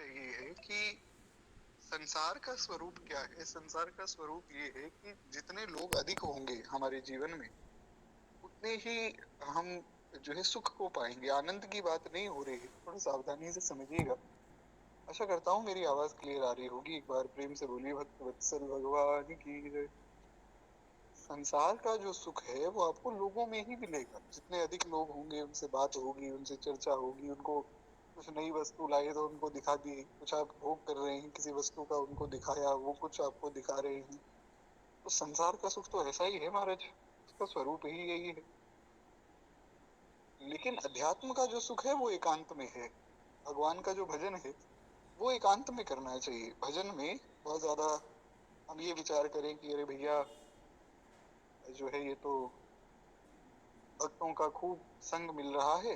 विषय ये है कि संसार का स्वरूप क्या है। संसार का स्वरूप ये है कि जितने लोग अधिक होंगे हमारे जीवन में, उतने ही हम जो है सुख को पाएंगे। आनंद की बात नहीं हो रही है, थोड़ा सावधानी से समझिएगा। आशा करता हूँ मेरी आवाज क्लियर आ रही होगी। एक बार प्रेम से बोलिए, भक्त वत्सल भगवान की जय। संसार का जो सुख है वो आपको लोगों में ही मिलेगा। जितने अधिक लोग होंगे, उनसे बात होगी, उनसे चर्चा होगी, उनको कुछ नई वस्तु लाए तो उनको दिखा दी, कुछ आप भोग कर रहे हैं किसी वस्तु का, उनको दिखाया, वो कुछ आपको दिखा रहे हैं। तो संसार का सुख तो ऐसा ही है महाराज, उसका स्वरूप ही यही है। लेकिन अध्यात्म का जो सुख है वो एकांत में है। भगवान का जो भजन है वो एकांत में करना चाहिए। भजन में बहुत ज्यादा हम ये विचार करें कि अरे भैया जो है ये तो भक्तों का खूब संग मिल रहा है,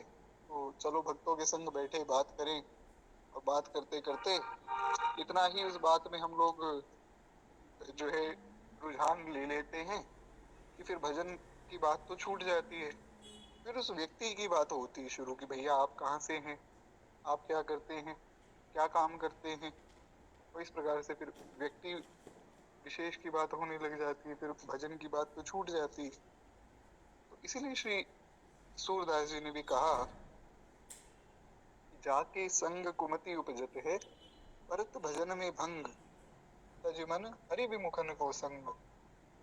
तो चलो भक्तों के संग बैठे बात करें। और बात करते करते इतना ही उस बात में हम लोग जो है रुझान ले लेते हैं कि फिर भजन की बात तो छूट जाती है। फिर उस व्यक्ति की बात होती है शुरू की, भैया आप कहाँ से हैं, आप क्या करते हैं, क्या काम करते हैं। तो इस प्रकार से फिर व्यक्ति विशेष की बात होने लग जाती है, फिर भजन की बात तो छूट जाती है। तो इसीलिए श्री सूरदास जी ने भी कहा, जाके संग कुमति उपजत है, परत भजन में भंग, तज मन हरि विमुखन को संग।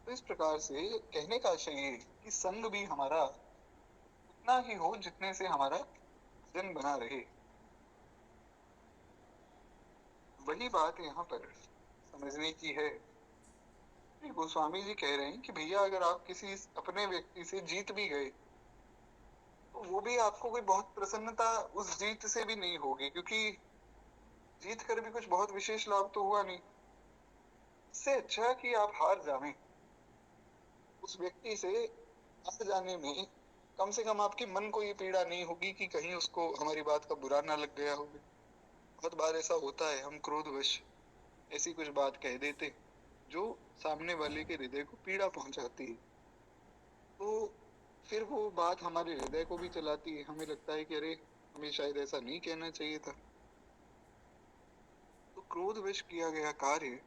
तो इस प्रकार से कहने का आशय ये कि संग भी हमारा उतना ही हो जितने से हमारा भजन बना रहे। वही बात यहाँ पर समझने की है। गोस्वामी जी कह रहे हैं कि भैया अगर आप किसी अपने व्यक्ति से जीत भी गए तो वो भी आपको कोई बहुत प्रसन्नता उस जीत से भी नहीं होगी, क्योंकि जीत कर भी कुछ बहुत विशेष लाभ तो हुआ नहीं। इससे अच्छा कि आप हार जावें। उस व्यक्ति से हार जाने में कम से कम आपके मन को ये पीड़ा नहीं होगी कि कहीं उसको हमारी बात का बुरा ना लग गया होगा। बहुत बार ऐसा होता है, हम क्रोधवश ऐसी कुछ बात कह देते जो सामने वाले के हृदय को पीड़ा पहुंचाती है। तो फिर वो बात हमारे हृदय को भी चलाती है, हमें लगता है कि अरे हमें शायद ऐसा नहीं कहना चाहिए था। तो क्रोधवश किया गया कार्य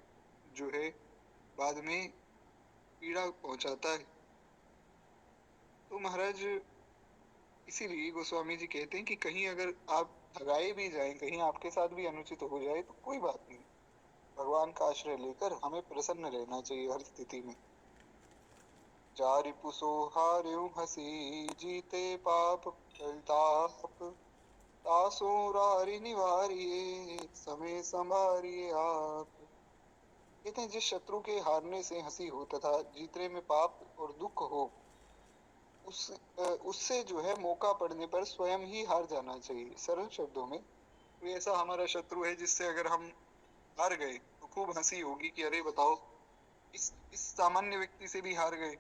जो है बाद में पीड़ा पहुंचाता है। तो महाराज इसीलिए गोस्वामी जी कहते हैं कि कहीं अगर आप ठगाए भी जाएं, कहीं आपके साथ भी अनुचित हो जाए तो कोई बात नहीं, भगवान का आश्रय लेकर हमें प्रसन्न रहना चाहिए हर स्थिति में। जा रिपुसो हार्यो हसी, जीते पाप प्रताप, तासो रारि निवारिये, समय संभारिये आप। कहते हैं जिस शत्रु के हारने से हंसी हो तथा जीतने में पाप और दुख हो, उससे जो है मौका पड़ने पर स्वयं ही हार जाना चाहिए। सरल शब्दों में कोई ऐसा हमारा शत्रु है जिससे अगर हम हार गए तो खूब हंसी होगी कि अरे बताओ, इस सामान्य व्यक्ति से भी हार गए।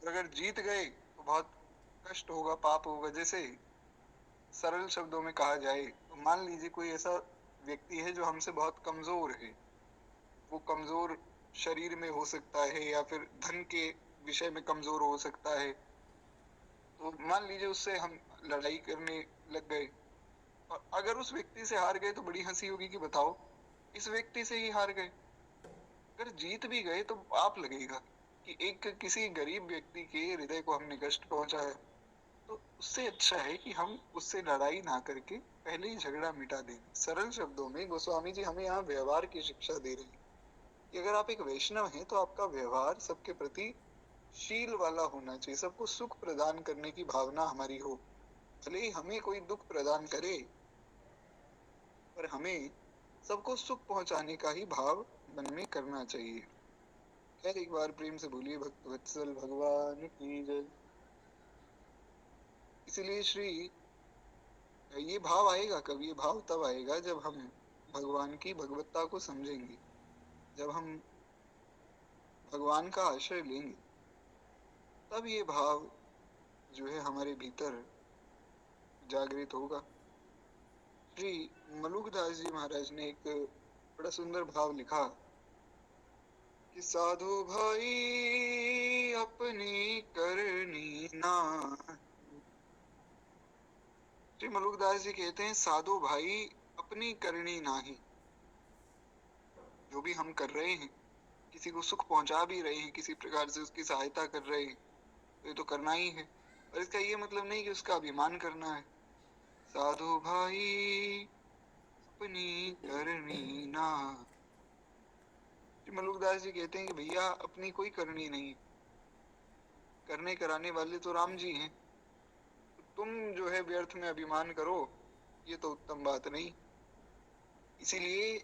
और अगर जीत गए तो बहुत कष्ट होगा, पाप होगा। जैसे सरल शब्दों में कहा जाए तो मान लीजिए कोई ऐसा व्यक्ति है जो हमसे बहुत कमजोर है। वो कमजोर शरीर में हो सकता है या फिर धन के विषय में कमजोर हो सकता है। तो मान लीजिए उससे हम लड़ाई करने लग गए और अगर उस व्यक्ति से हार गए तो बड़ी हंसी होगी कि बताओ, इस व्यक्ति से ही हार गए। अगर जीत भी गए तो पाप लगेगा कि एक किसी गरीब व्यक्ति के हृदय को हमने कष्ट पहुंचाया। तो उससे अच्छा है कि हम उससे लड़ाई ना करके पहले ही झगड़ा मिटा दें। सरल शब्दों में गोस्वामी जी हमें यहाँ व्यवहार की शिक्षा दे रहे हैं कि अगर आप एक वैष्णव हैं तो आपका व्यवहार सबके प्रति शील वाला होना चाहिए। सबको सुख प्रदान करने की भावना हमारी हो। भले ही हमें कोई दुख प्रदान करे, पर हमें सबको सुख पहुंचाने का ही भाव मन में करना चाहिए। खैर एक बार प्रेम से बोलिए, भक्त वत्सल भगवान की जय। इसीलिए श्री ये भाव आएगा कब, ये भाव तब आएगा जब हम भगवान की भगवत्ता को समझेंगे, जब हम भगवान का आश्रय लेंगे, तब ये भाव जो है हमारे भीतर जागृत होगा। श्री मलुकदास जी महाराज ने एक बड़ा सुंदर भाव लिखा कि साधु भाई अपनी करनी ना। श्री मलुकदास जी कहते हैं साधु भाई अपनी करनी नाही। जो भी हम कर रहे हैं, किसी को सुख पहुंचा भी रहे हैं, किसी प्रकार से उसकी सहायता कर रहे हैं, तो ये तो करना ही है। और इसका ये मतलब नहीं कि उसका अभिमान करना है। साधु भाई अपनी करनी ना। श्री मलुकदास जी कहते हैं कि भैया अपनी कोई करनी नहीं, करने कराने वाले तो राम जी हैं। तो तुम जो है व्यर्थ में अभिमान करो, ये तो उत्तम बात नहीं। इसीलिए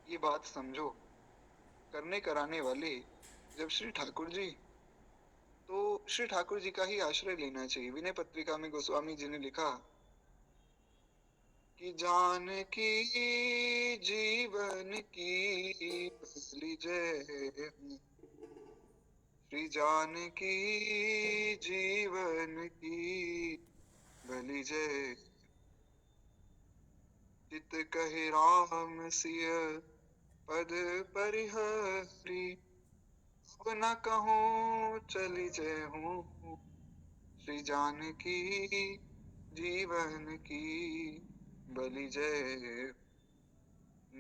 ये बात समझो, करने कराने वाले जब श्री ठाकुर जी, तो श्री ठाकुर जी का ही आश्रय लेना चाहिए। विनय पत्रिका में गोस्वामी जी ने लिखा कि जानकी जीवन की पहली जय, श्री जानकी जीवन की भली जय। चित कहे राम सिय पद परिहरी, अब न कहूँ चली जय हूँ, श्री जानकी जीवन की भली जय।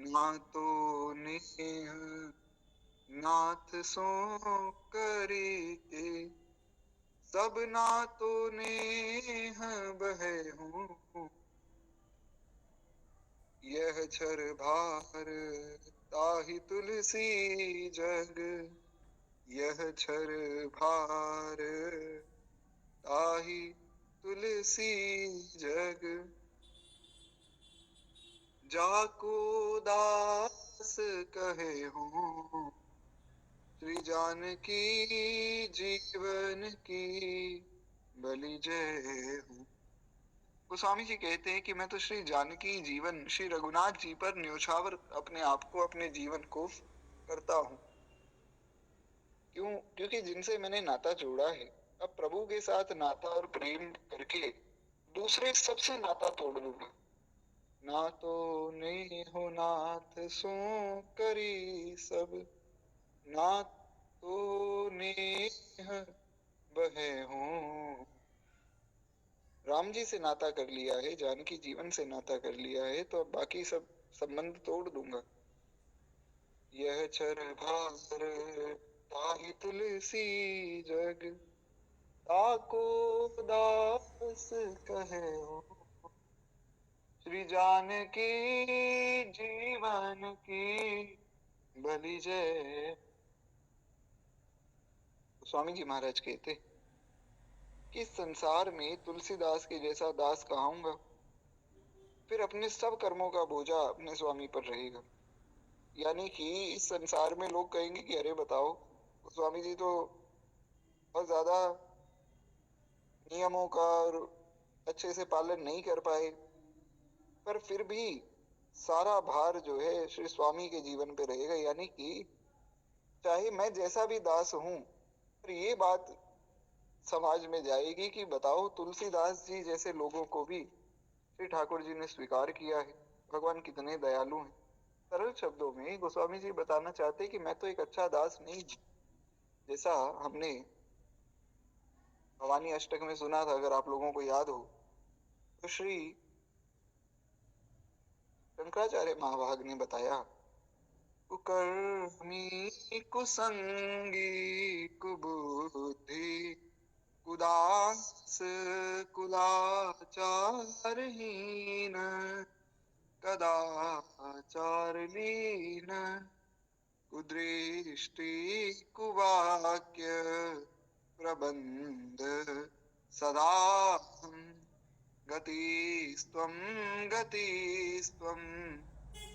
ना तो नेह नाथ सो करी के, सब नातो नेह बहे हूँ, यह छर भार ताहि तुलसी जग, यह छर भार ताहि तुलसी जग। जाको दास कहे हूँ, श्री जानकी जीवन की भली जय हूँ। गोस्वामी जी कहते हैं कि मैं तो श्री जानकी जीवन, श्री रघुनाथ जी पर न्योछावर अपने आप को, अपने जीवन को करता हूँ। क्यों? क्योंकि जिनसे मैंने नाता जोड़ा है, अब प्रभु के साथ नाता और प्रेम करके दूसरे सबसे नाता तोड़ दूंगा। ना तो नहीं हो नाथ सो करी सब, ना तो नेह बहे हूँ। राम जी से नाता कर लिया है, जानकी जीवन से नाता कर लिया है, तो अब बाकी सब संबंध तोड़ दूंगा। यह छर भार ताहि तुलसी जग, ताको दास कहे हो, श्री जानकी जीवन की भली जय। स्वामी जी महाराज कहते कि इस संसार में तुलसीदास के जैसा दास कहाऊंगा, फिर अपने सब कर्मों का बोझा अपने स्वामी पर रहेगा। यानी कि इस संसार में लोग कहेंगे कि अरे बताओ, स्वामी जी तो बहुत ज्यादा नियमों का और अच्छे से पालन नहीं कर पाए, पर फिर भी सारा भार जो है श्री स्वामी के जीवन पे रहेगा। यानी कि चाहे मैं जैसा भी दास हूं, पर ये बात समाज में जाएगी कि बताओ तुलसीदास जी जैसे लोगों को भी श्री ठाकुर जी ने स्वीकार किया है। भगवान कितने दयालु हैं। सरल शब्दों में गोस्वामी जी बताना चाहते कि मैं तो एक अच्छा दास नहीं हूं। जैसा हमने भवानी अष्टक में सुना था, अगर आप लोगों को याद हो, तो श्री शंकराचार्य महाभाग ने बताया, कुकर्मी कुसंगी कुबुद्धि कुदास कुलाचारहीन, कदाचारलीन, कुदृष्टि कुवाक्य प्रबंध सदा गतिस्त्वं गतिस्त्वं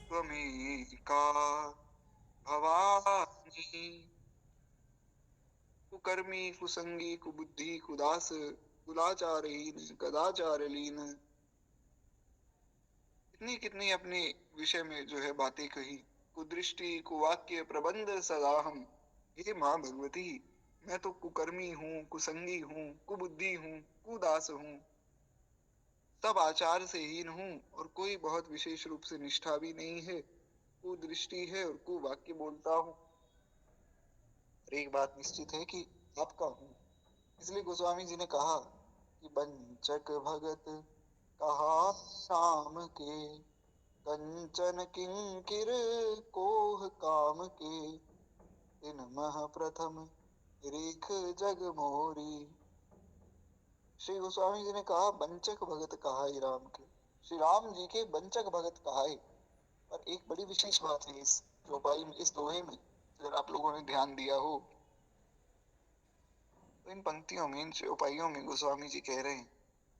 त्वमेका भवानी। कुकर्मी कुसंगी कुबुद्धि कुदास कुलाचारहीन कदाचारलीन, कितनी कितनी अपने विषय में जो है बातें कही। कुदृष्टि कुवाक्य प्रबंध सदा हम, हे माँ भगवती, मैं तो कुकर्मी हूँ, कुसंगी हूँ, कुबुद्धि हूँ, कुदास हूँ, सब आचार से हीन हूँ, और कोई बहुत विशेष रूप से निष्ठा भी नहीं है, कुदृष्टि है और कुवाक्य बोलता हूँ। और एक बात निश्चित है कि आपका हूँ। इसलिए गोस्वामी जी ने कहा कि बंचक भगत कहा शाम के, कंचन किंकिर कोह काम के, इन मह प्रथम रेख जग मोरी। श्री गोस्वामी जी ने कहा बंचक भगत कहाई राम के, श्री राम जी के बंचक भगत कहाई। पर एक बड़ी विशेष बात है इस चौपाई में, इस दोहे में, अगर आप लोगों ने ध्यान दिया हो तो इन पंक्तियों में, इन चौपाइयों में गोस्वामी जी कह रहे हैं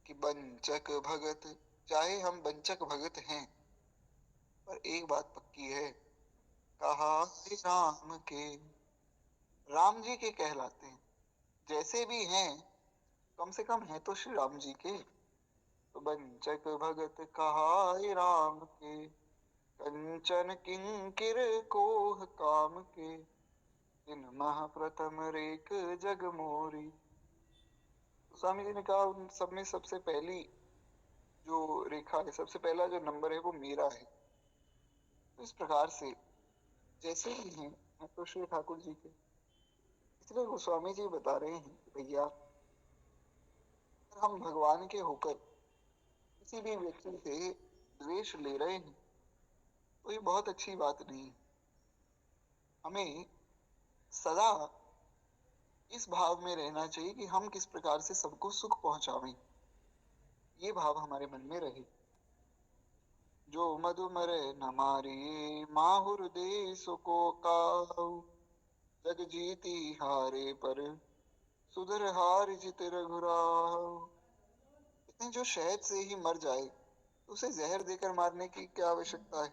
कि बंचक भगत, चाहे हम बंचक भगत हैं, पर एक बात पक्की है, कहा राम के, राम जी के कहलाते हैं। जैसे भी हैं, कम से कम है तो श्री राम जी के। तो बंचक भगत कहाई राम के, कंचन किंकिर कोह काम के, इन मह प्रथम रेख जग मोरी। तो स्वामी जी ने कहा उन सब में सबसे पहली जो रेखा है, सबसे पहला जो नंबर है वो मेरा है। तो इस प्रकार से जैसे ही हैं तो श्री ठाकुर जी के, इसलिए गोस्वामी जी बता रहे हैं कि भैया अगर हम भगवान के होकर किसी भी व्यक्ति से द्वेष ले रहे हैं तो ये बहुत अच्छी बात नहीं है। हमें सदा इस भाव में रहना चाहिए कि हम किस प्रकार से सबको सुख पहुंचावें, ये भाव हमारे मन में रहे। जो मधुमर न मारिये माहुर दे सुको काऊ, जग जीती हारे पर सुधर हार जित रघुराव। इतने जो शहद से ही मर जाए तो उसे जहर देकर मारने की क्या आवश्यकता है।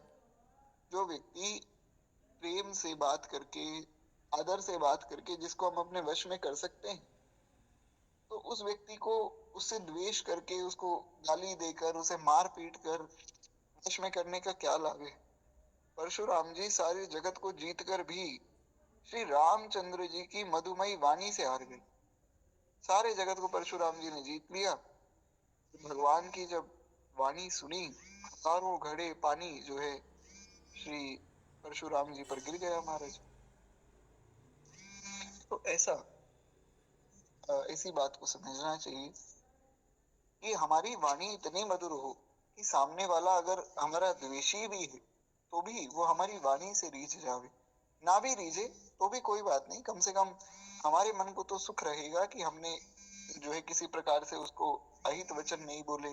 जो व्यक्ति प्रेम से बात करके, आदर से बात करके जिसको हम अपने वश में कर सकते हैं, तो उस व्यक्ति को उससे द्वेष करके, उसको गाली देकर, उसे मार पीट कर वश में करने का क्या लाभ है। परशुराम जी सारे जगत को जीत कर भी श्री रामचंद्र जी की मधुमयी वाणी से हार गए। सारे जगत को परशुराम जी ने जीत लिया। भगवान की जब वाणी सुनी, हजारों घड़े पानी जो है श्री परशुराम जी पर गिर गया महाराज। तो ऐसी बात को समझना चाहिए कि हमारी वाणी इतनी मधुर हो कि सामने वाला अगर हमारा द्वेषी भी है तो भी वो हमारी वाणी से रीझ जावे। ना भी रीझे तो भी कोई बात नहीं, कम से कम हमारे मन को तो सुख रहेगा कि हमने जो है किसी प्रकार से उसको अहित वचन नहीं बोले,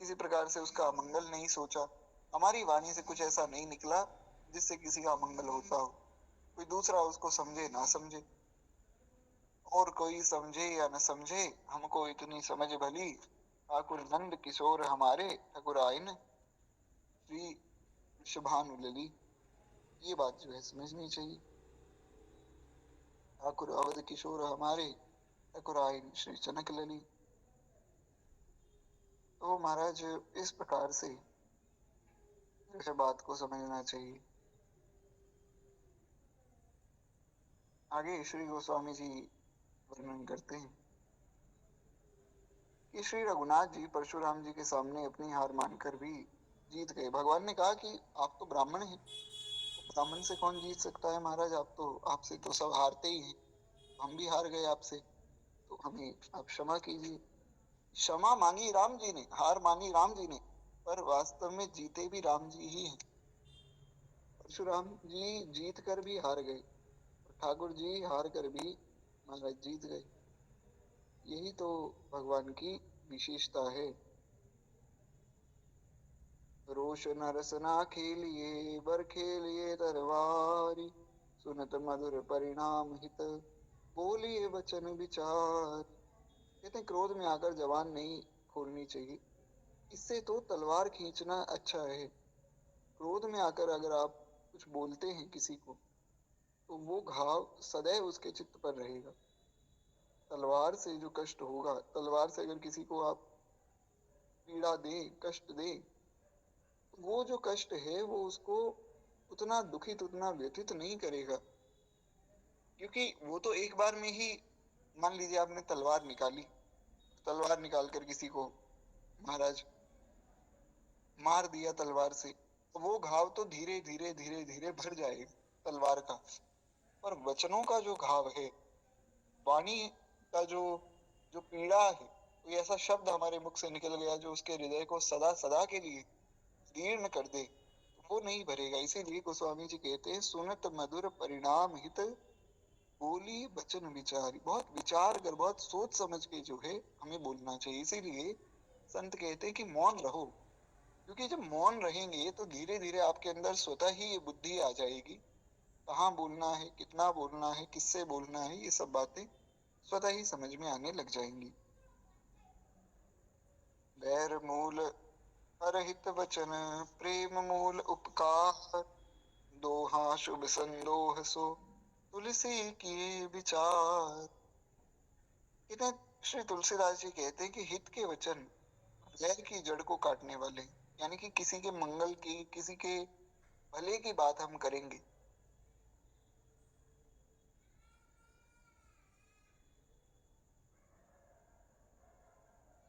किसी प्रकार से उसका अमंगल नहीं सोचा, हमारी वाणी से कुछ ऐसा नहीं निकला जिससे किसी का अमंगल होता हो। कोई दूसरा उसको समझे ना समझे, और कोई समझे या न समझे, हमको इतनी समझ भली, ठाकुर नंद किशोर हमारे ठाकुर आइन श्री वृषभानु लली। ये बात जो है समझनी चाहिए। ठाकुर अवध किशोर हमारे ठाकुर आइन श्री चनक लली। तो महाराज इस प्रकार से जो है बात को समझना चाहिए। आगे श्री गोस्वामी जी वर्णन करते हैं कि श्री रघुनाथ जी परशुराम जी के सामने अपनी हार मानकर भी जीत गए। भगवान ने कहा कि आप तो ब्राह्मण हैं, ब्राह्मण से कौन जीत सकता है महाराज, आपसे तो सब हारते ही हैं, हम भी हार गए आपसे, तो हमें आप क्षमा कीजिए। क्षमा मांगी राम जी ने, हार मानी राम जी ने, पर वास्तव में जीते भी राम जी ही हैं। परशुराम जी जीत कर भी हार गए, ठाकुर जी हार कर भी महाराज जीत गए। यही तो भगवान की विशेषता है। रोष नरस ना खेलिए बर खेलिए तरवारी, सुनत मधुर परिणाम हित बोलिए वचन विचार। कहते क्रोध में आकर जबान नहीं खोलनी चाहिए, इससे तो तलवार खींचना अच्छा है। क्रोध में आकर अगर आप कुछ बोलते हैं किसी को तो वो घाव सदैव उसके चित्त पर रहेगा। तलवार से जो कष्ट होगा, तलवार से अगर किसी को आप पीड़ा दें, कष्ट दें, तो वो जो कष्ट है वो उसको उतना दुखित, उतना व्यथित नहीं करेगा, क्योंकि वो तो एक बार में ही, मान लीजिए आपने तलवार निकाली, तलवार निकाल कर किसी को महाराज मार दिया तलवार से, तो वो घाव तो धीरे धीरे धीरे धीरे भर जाएगा तलवार का। पर वचनों का जो घाव है, वाणी का जो जो पीड़ा है, कोई ऐसा शब्द हमारे मुख से निकल गया जो उसके हृदय को सदा सदा के लिए जीर्ण कर दे, वो नहीं भरेगा। इसीलिए गोस्वामी जी कहते हैं, सुनत मधुर परिणाम हित बोली वचन विचारी। बहुत विचार कर, बहुत सोच समझ के जो है हमें बोलना चाहिए। इसीलिए संत कहते हैं कि मौन रहो, क्योंकि जब मौन रहेंगे तो धीरे धीरे आपके अंदर स्वतः ही ये बुद्धि आ जाएगी, कहाँ बोलना है, कितना बोलना है, किससे बोलना है, ये सब बातें स्वतः ही समझ में आने लग जाएंगी। बैर मूल परहित वचन प्रेम मूल उपकार, दोहा शुभ संदोह सो तुलसी किए विचार। इन्हें श्री तुलसीदास जी कहते हैं कि हित के वचन वैर की जड़ को काटने वाले, यानी कि किसी के मंगल की, किसी के भले की बात हम करेंगे।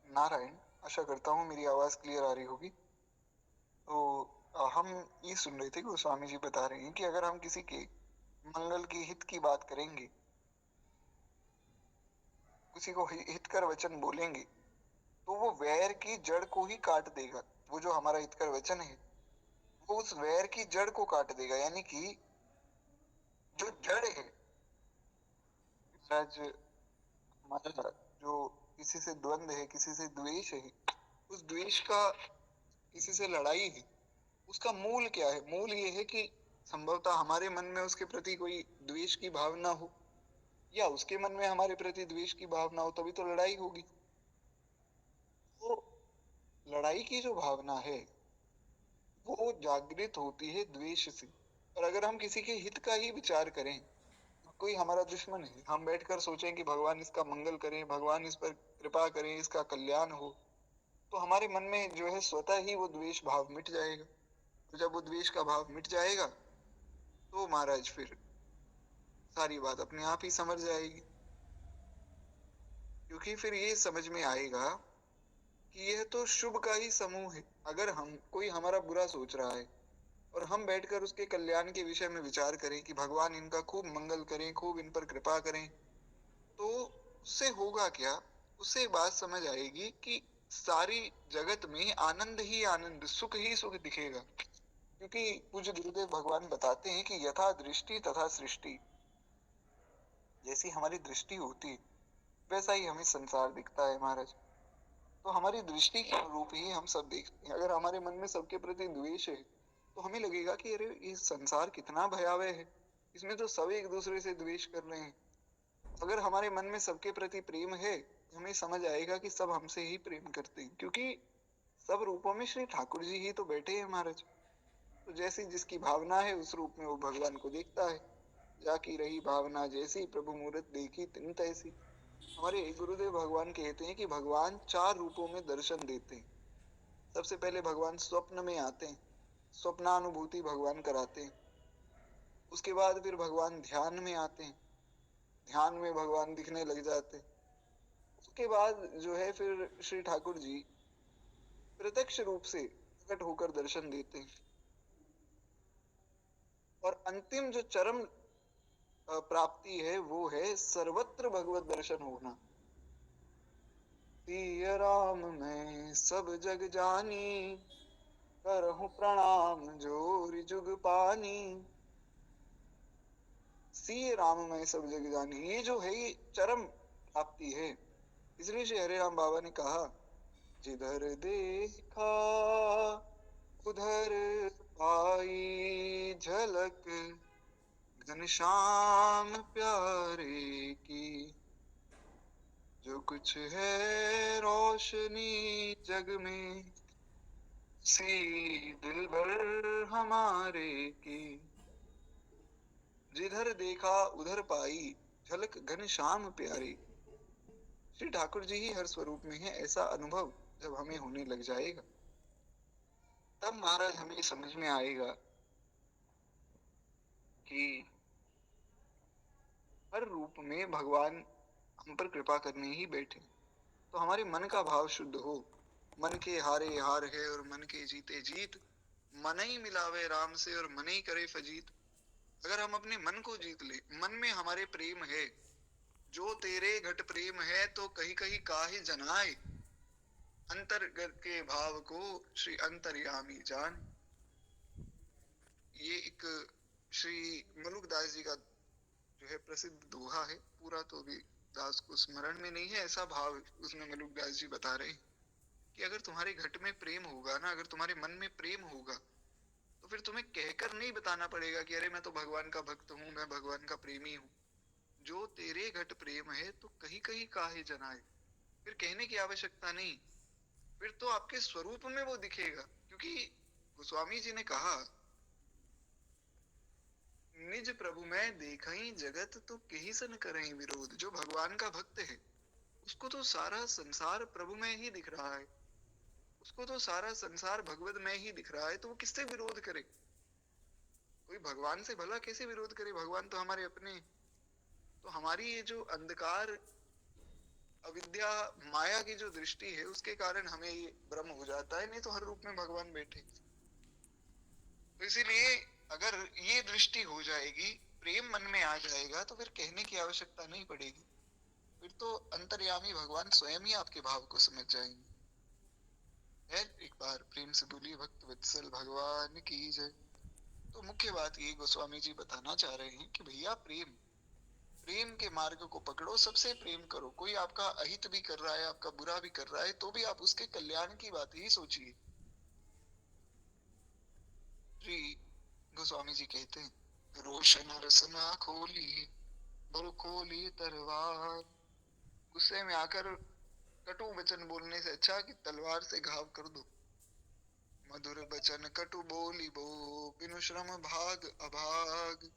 नारायण, आशा करता हूँ मेरी आवाज क्लियर आ रही होगी। तो हम ये सुन रहे थे कि गोस्वामी जी बता रहे हैं कि अगर हम किसी के मंगल की, हित की बात करेंगे, किसी को हितकर वचन बोलेंगे, तो वो वैर की जड़ को ही काट देगा। वो जो हमारा हितकर वचन है वो उस वैर की जड़ को काट देगा, यानी कि जो जड़ है, महाराज, हमारा जो किसी से द्वंद है, किसी से द्वेष है, उस द्वेष का, किसी से लड़ाई है, उसका मूल क्या है? मूल ये है कि संभवतः हमारे मन में उसके प्रति कोई द्वेष की भावना हो, या उसके मन में हमारे प्रति द्वेष की भावना हो, तभी तो लड़ाई होगी। तो लड़ाई की जो भावना है वो जागृत होती है द्वेष से। और अगर हम किसी के हित का ही विचार करें, कोई हमारा दुश्मन है, हम बैठकर सोचें कि भगवान इसका मंगल करें, भगवान इस पर कृपा करें, इसका कल्याण हो, तो हमारे मन में जो है स्वतः ही वो द्वेष भाव मिट जाएगा। तो जब वो द्वेष का भाव मिट जाएगा तो महाराज फिर सारी बात अपने आप ही समझ जाएगी, क्योंकि फिर ये समझ में आएगा कि यह तो शुभ का ही समूह है। अगर हम, कोई हमारा बुरा सोच रहा है और हम बैठकर उसके कल्याण के विषय में विचार करें कि भगवान इनका खूब मंगल करें, खूब इन पर कृपा करें, तो उससे होगा क्या? उससे बात समझ आएगी कि सारी जगत में आनंद ही आनंद, सुख ही सुख दिखेगा। क्योंकि पूज्य गुरुदेव भगवान बताते हैं कि यथा दृष्टि तथा सृष्टि, जैसी हमारी दृष्टि होती है वैसा ही हमें संसार दिखता है महाराज। तो हमारी दृष्टि के अनुरूप ही हम सब देखते हैं। अगर हमारे मन में सबके प्रति द्वेष है तो हमें लगेगा कि अरे ये संसार कितना भयावह है, इसमें तो सब एक दूसरे से द्वेष कर रहे हैं। अगर हमारे मन में सबके प्रति प्रेम है तो हमें समझ आएगा कि सब हमसे ही प्रेम करते हैं, क्योंकि सब रूपों में श्री ठाकुर जी ही तो बैठे हैं महाराज। तो जैसी जिसकी भावना है उस रूप में वो भगवान को देखता है। जाकी रही भावना जैसी, प्रभु मूरत देखी तिन तैसी। हमारे गुरुदेव भगवान कहते हैं कि भगवान 4 रूपों में दर्शन देते हैं। सबसे पहले भगवान स्वप्न में आते हैं, स्वप्नानुभूति भगवान कराते हैं। उसके बाद फिर भगवान ध्यान में आते हैं, ध्यान में भगवान दिखने लग जाते हैं। उसके बाद जो है फिर श्री ठाकुर जी प्रत्यक्ष रूप से प्रकट होकर दर्शन देते हैं। और अंतिम जो चरम प्राप्ति है वो है सर्वत्र भगवत दर्शन होना। सिय राम मैं सब जग जानी, करहूं प्रणाम जोरि जुग पानी। सिय राम मैं सब जग जानी, ये जो है ये चरम प्राप्ति है। इसलिए श्री हरे राम बाबा ने कहा, जिधर देखा उधर पाई झलक, घनश्याम प्यारे की। जो कुछ है रोशनी जग में, सी दिल भर हमारे की। जिधर देखा उधर पाई झलक, घनश्याम प्यारे। श्री ठाकुर जी ही हर स्वरूप में है, ऐसा अनुभव जब हमें होने लग जाएगा तब महाराज हमें समझ में आएगा कि हर रूप में भगवान हम पर कृपा करने ही बैठे। तो हमारे मन का भाव शुद्ध हो। मन के हारे हार है और मन के जीते जीत, मन ही मिलावे राम से और मन ही करे फजीत। अगर हम अपने मन को जीत ले, मन में हमारे प्रेम है, जो तेरे घट प्रेम है तो कहीं कहीं काहे जनाए, अंतर्गत के भाव को श्री अंतर्यामी जान। ये एक श्री मलुकदास जी का जो है प्रसिद्ध दोहा है, पूरा तो भी दास को स्मरण में नहीं है, ऐसा भाव उसमें मलुकदास जी बता रहे हैं कि अगर तुम्हारे घट में प्रेम होगा ना, अगर तुम्हारे मन में प्रेम होगा, तो फिर तुम्हें कहकर नहीं बताना पड़ेगा कि अरे मैं तो भगवान का भक्त हूँ, मैं भगवान का प्रेमी हूँ। जो तेरे घट प्रेम है तो कहीं कहीं काहे जनाए, फिर कहने की आवश्यकता नहीं, फिर तो आपके स्वरूप में वो दिखेगा। क्योंकि गोस्वामी जी ने कहा, निज प्रभु में देखई जगत तो केही सन करई विरोध। जो भगवान का भक्त है उसको तो सारा संसार प्रभु में ही दिख रहा है, उसको तो सारा संसार भगवत में ही दिख रहा है, तो वो किससे विरोध करे? कोई भगवान से भला कैसे विरोध करे? भगवान तो हमारे अपने हैं। तो हमारी ये जो अंधकार, अविद्या, माया की जो दृष्टि है, उसके कारण हमें ये भ्रम हो जाता है, नहीं तो हर रूप में भगवान बैठे। तो इसीलिए अगर ये दृष्टि हो जाएगी, प्रेम मन में आ जाएगा, तो फिर कहने की आवश्यकता नहीं पड़ेगी। फिर तो अंतर्यामी भगवान स्वयं ही आपके भाव को समझ जाएंगे। है, एक बार प्रेम से बोलिए भक्त वत्सल भगवान की जय। तो मुख्य बात ये गोस्वामी जी बताना चाह रहे हैं कि भैया प्रेम, प्रेम के मार्ग को पकड़ो, सबसे प्रेम करो। कोई आपका अहित भी कर रहा है, आपका बुरा भी कर रहा है, तो भी आप उसके कल्याण की बात ही सोचिए। श्री गोस्वामी जी कहते हैं, रोशन रसना खोली बल खोली तलवार। गुस्से में आकर कटु वचन बोलने से अच्छा कि तलवार से घाव कर दो। मधुर बचन कटु बोली बो, बिनु श्रम भाग अभाग।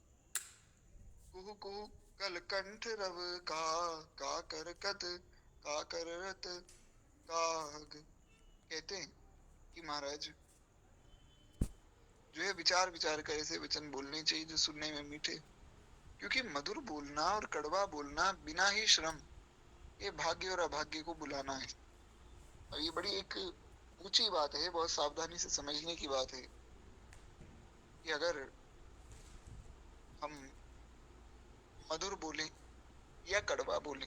कुहु कुहु कल कंठ रव का कर कत का कर रत काग। कहते हैं कि महाराज जो है विचार विचार कर ऐसे वचन बोलने चाहिए जो सुनने में मीठे, क्योंकि मधुर बोलना और कड़वा बोलना बिना ही श्रम, ये भाग्य और अभाग्य को बुलाना है। और ये बड़ी एक ऊंची बात है, बहुत सावधानी से समझने की बात है कि अगर हम मधुर बोले या कड़वा बोले,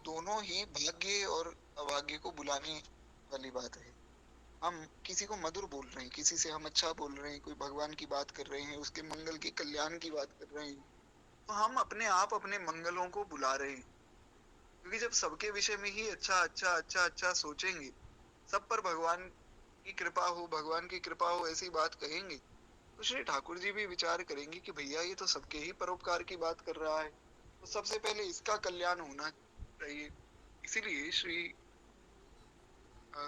दोनों ही भाग्य और अभाग्य को बुलाने वाली बात है। हम किसी को मधुर बोल रहे हैं, किसी से हम अच्छा बोल रहे हैं, कोई भगवान की बात कर रहे हैं, उसके मंगल के कल्याण की बात कर रहे हैं, तो हम अपने आप अपने मंगलों को बुला रहे हैं। क्योंकि जब सबके विषय में ही अच्छा अच्छा अच्छा अच्छा सोचेंगे, सब पर भगवान की कृपा हो, भगवान की कृपा हो, ऐसी बात कहेंगे, तो श्री ठाकुर जी भी विचार करेंगे कि भैया ये तो सबके ही परोपकार की बात कर रहा है, तो सबसे पहले इसका कल्याण होना चाहिए। इसीलिए श्री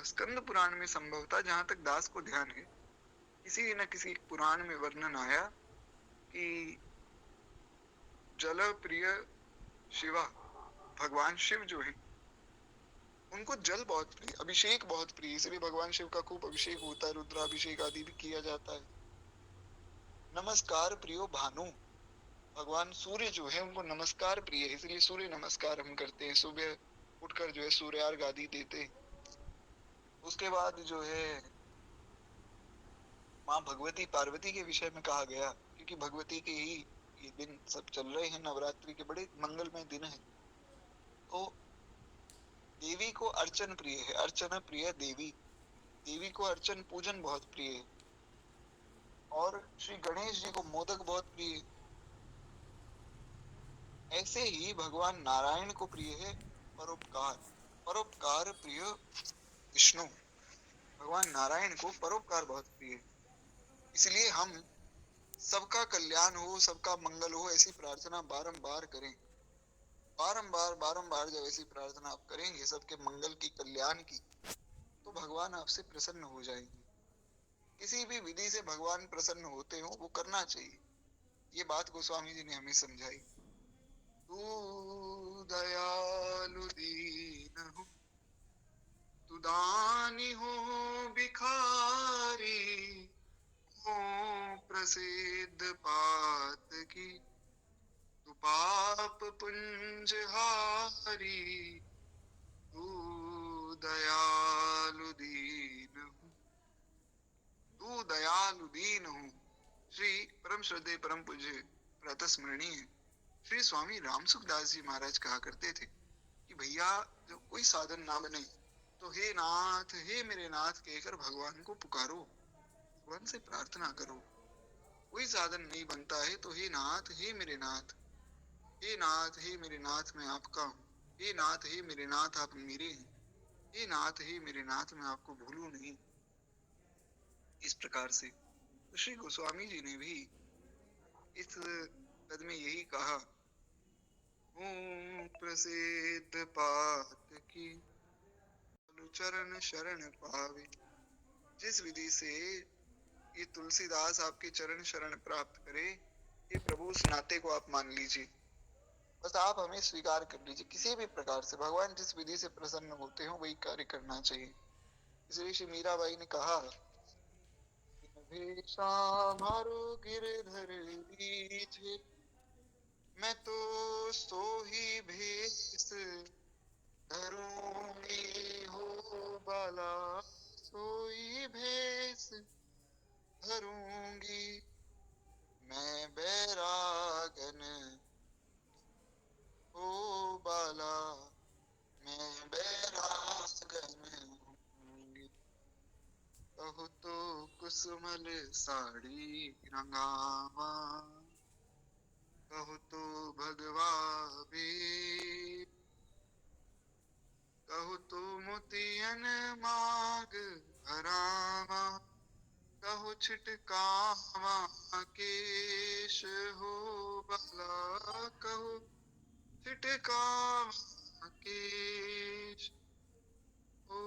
स्कंद पुराण में संभवतः, जहां तक दास को ध्यान है, किसी न किसी पुराण में वर्णन आया कि जल प्रिय शिवा, भगवान शिव जो है उनको जल बहुत प्रिय, अभिषेक बहुत प्रिय, इसलिए भगवान शिव का खूब अभिषेक होता है, रुद्राभिषेक आदि भी किया जाता है। नमस्कार प्रियो भानु, भगवान सूर्य जो है उनको नमस्कार प्रिय है, इसलिए सूर्य नमस्कार हम करते हैं, सुबह उठकर जो है सूर्यार्घ आदि देते हैं। उसके बाद जो है माँ भगवती पार्वती के विषय में कहा गया, क्योंकि भगवती के ही ये दिन सब चल रहे हैं, नवरात्रि के बड़े मंगलमय दिन है। तो देवी को अर्चन प्रिय है, अर्चना प्रिय देवी, देवी को अर्चन पूजन बहुत प्रिय है। और श्री गणेश जी को मोदक बहुत प्रिय है। ऐसे ही भगवान नारायण को प्रिय है परोपकार, परोपकार प्रिय विष्णु, भगवान नारायण को परोपकार बहुत प्रिय है। इसलिए हम सबका कल्याण हो, सबका मंगल हो, ऐसी प्रार्थना बारंबार करें। बारंबार बारंबार जब ऐसी प्रार्थना आप करेंगे सबके मंगल की, कल्याण की, तो भगवान आपसे प्रसन्न हो जाएंगे। किसी भी विधि से भगवान प्रसन्न होते हो वो करना चाहिए, ये बात गोस्वामी जी ने हमें समझाई। तू दयालु दीन हो, तू दानी हो भिखारी, हो प्रसिद्ध पात की, तू पाप पुंज हारी, तू दयालु दीन हो, तू दयालु दीन हो। श्री परम श्रद्धेय परम पूज्य प्रातस्मरणीय श्री स्वामी रामसुखदास जी महाराज कहा करते थे कि भैया जब कोई साधन ना बने तो हे नाथ, हे मेरे नाथ कहकर भगवान को पुकारो। भगवान से प्रार्थना करो। कोई साधन नहीं बनता है तो हे नाथ, हे मेरे नाथ, हे नाथ, हे मेरे नाथ, मैं आपका हूँ। हे नाथ, हे मेरे नाथ, आप मेरे हैं। हे नाथ, हे मेरे नाथ, मैं आपको भूलूं नहीं। इस प्रकार से तो श्री गोस्वामी जी ने भी इस पद में यही कहा, ओम प्रसिद्ध पात की चरण शरण पावे। जिस विधि से ये तुलसीदास आपके चरण शरण प्राप्त करे, ये प्रभु उस नाते को आप मान लीजिए। बस आप हमें स्वीकार कर लीजिए। किसी भी प्रकार से भगवान जिस विधि से प्रसन्न होते हो वही कार्य करना चाहिए। इसलिए श्री मीराबाई ने कहा, भेषा मारो गिरधर लीजे, मैं तो सो ही भेष धरूंगी हो बाला, सोई भेष धरूंगी, मैं बैरागन हो बाला, मैं बैरागन होंगी। कहु तो कुसुमल साड़ी रंगावा, कहु तो भगवा भी, कहु तो मोतियन माग भरावा, कहु छिटकावा केश हो बाला, कहु छिटकावा केश हो,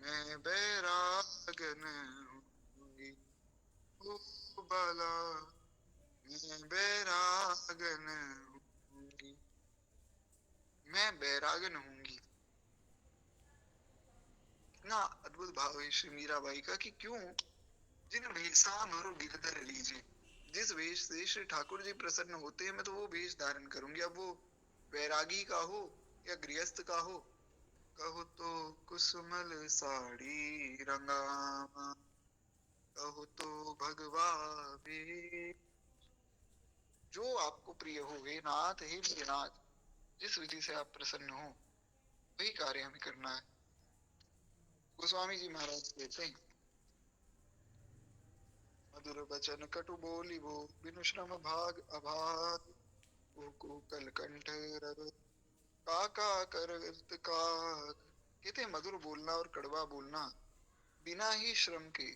मैं बैरागन होंगी हो बाला, मैं बैरागन होंगी, मैं बैरागन होंगी। कितना अद्भुत भाव है श्री मीराबाई का कि क्यों, जिन भेषा मारो गिरधर लीजिए, जिस वेश से श्री ठाकुर जी प्रसन्न होते हैं मैं तो वो वेश धारण करूंगी। अब वो वैरागी का हो या गृहस्थ का हो। कहो तो कुसुमल साड़ी रंगावा, कहो तो भगवा भी, जो आपको प्रिय हो हे नाथ, हे मेरे नाथ, जिस विधि से आप प्रसन्न हो वही कार्य हमें करना है। गोस्वामी जी महाराज कहते हैं, मधुर बचन कटु बोली वो, बिनु श्रम भाग अभाग, को कलकंठ रव काका करत काग। कहते हैं मधुर बोलना और कड़वा बोलना बिना ही श्रम के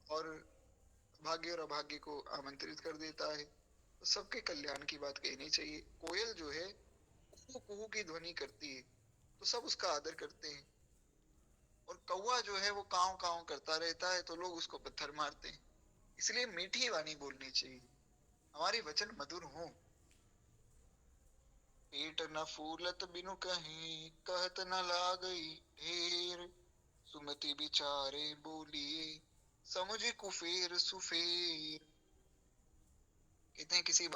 और भाग्य और अभाग्य को आमंत्रित कर देता है। तो सबके कल्याण की बात कहनी चाहिए। कोयल जो है कुहू कुहू की ध्वनि करती है तो सब उसका आदर करते हैं, और कौवा जो है वो काव काव करता रहता है तो लोग उसको पत्थर मारते हैं। इसलिए मीठी वाणी बोलनी चाहिए, हमारे वचन मधुर हों। पेट न फूलत बिनु कहीं, कहत न लागई ढेर, सुमति विचारे बोलिए, समुझ कुफेर सुफेर। कहते हैं किसी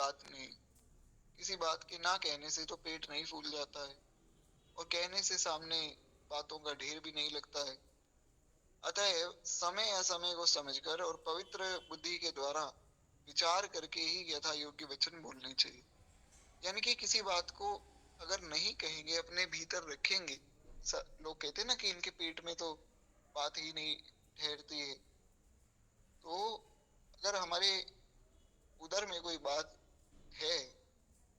बात के ना कहने से तो पेट नहीं फूल जाता है, और कहने से सामने बातों का ढेर भी नहीं लगता है। अतः समय असमय को समझकर और पवित्र बुद्धि के द्वारा विचार करके ही यथा योग्य वचन बोलने चाहिए। यानी कि किसी बात को अगर नहीं कहेंगे, अपने भीतर रखेंगे। लोग कहते हैं ना कि इनके पेट में तो बात ही नहीं ठहरती है। तो अगर हमारे उधर में कोई बात है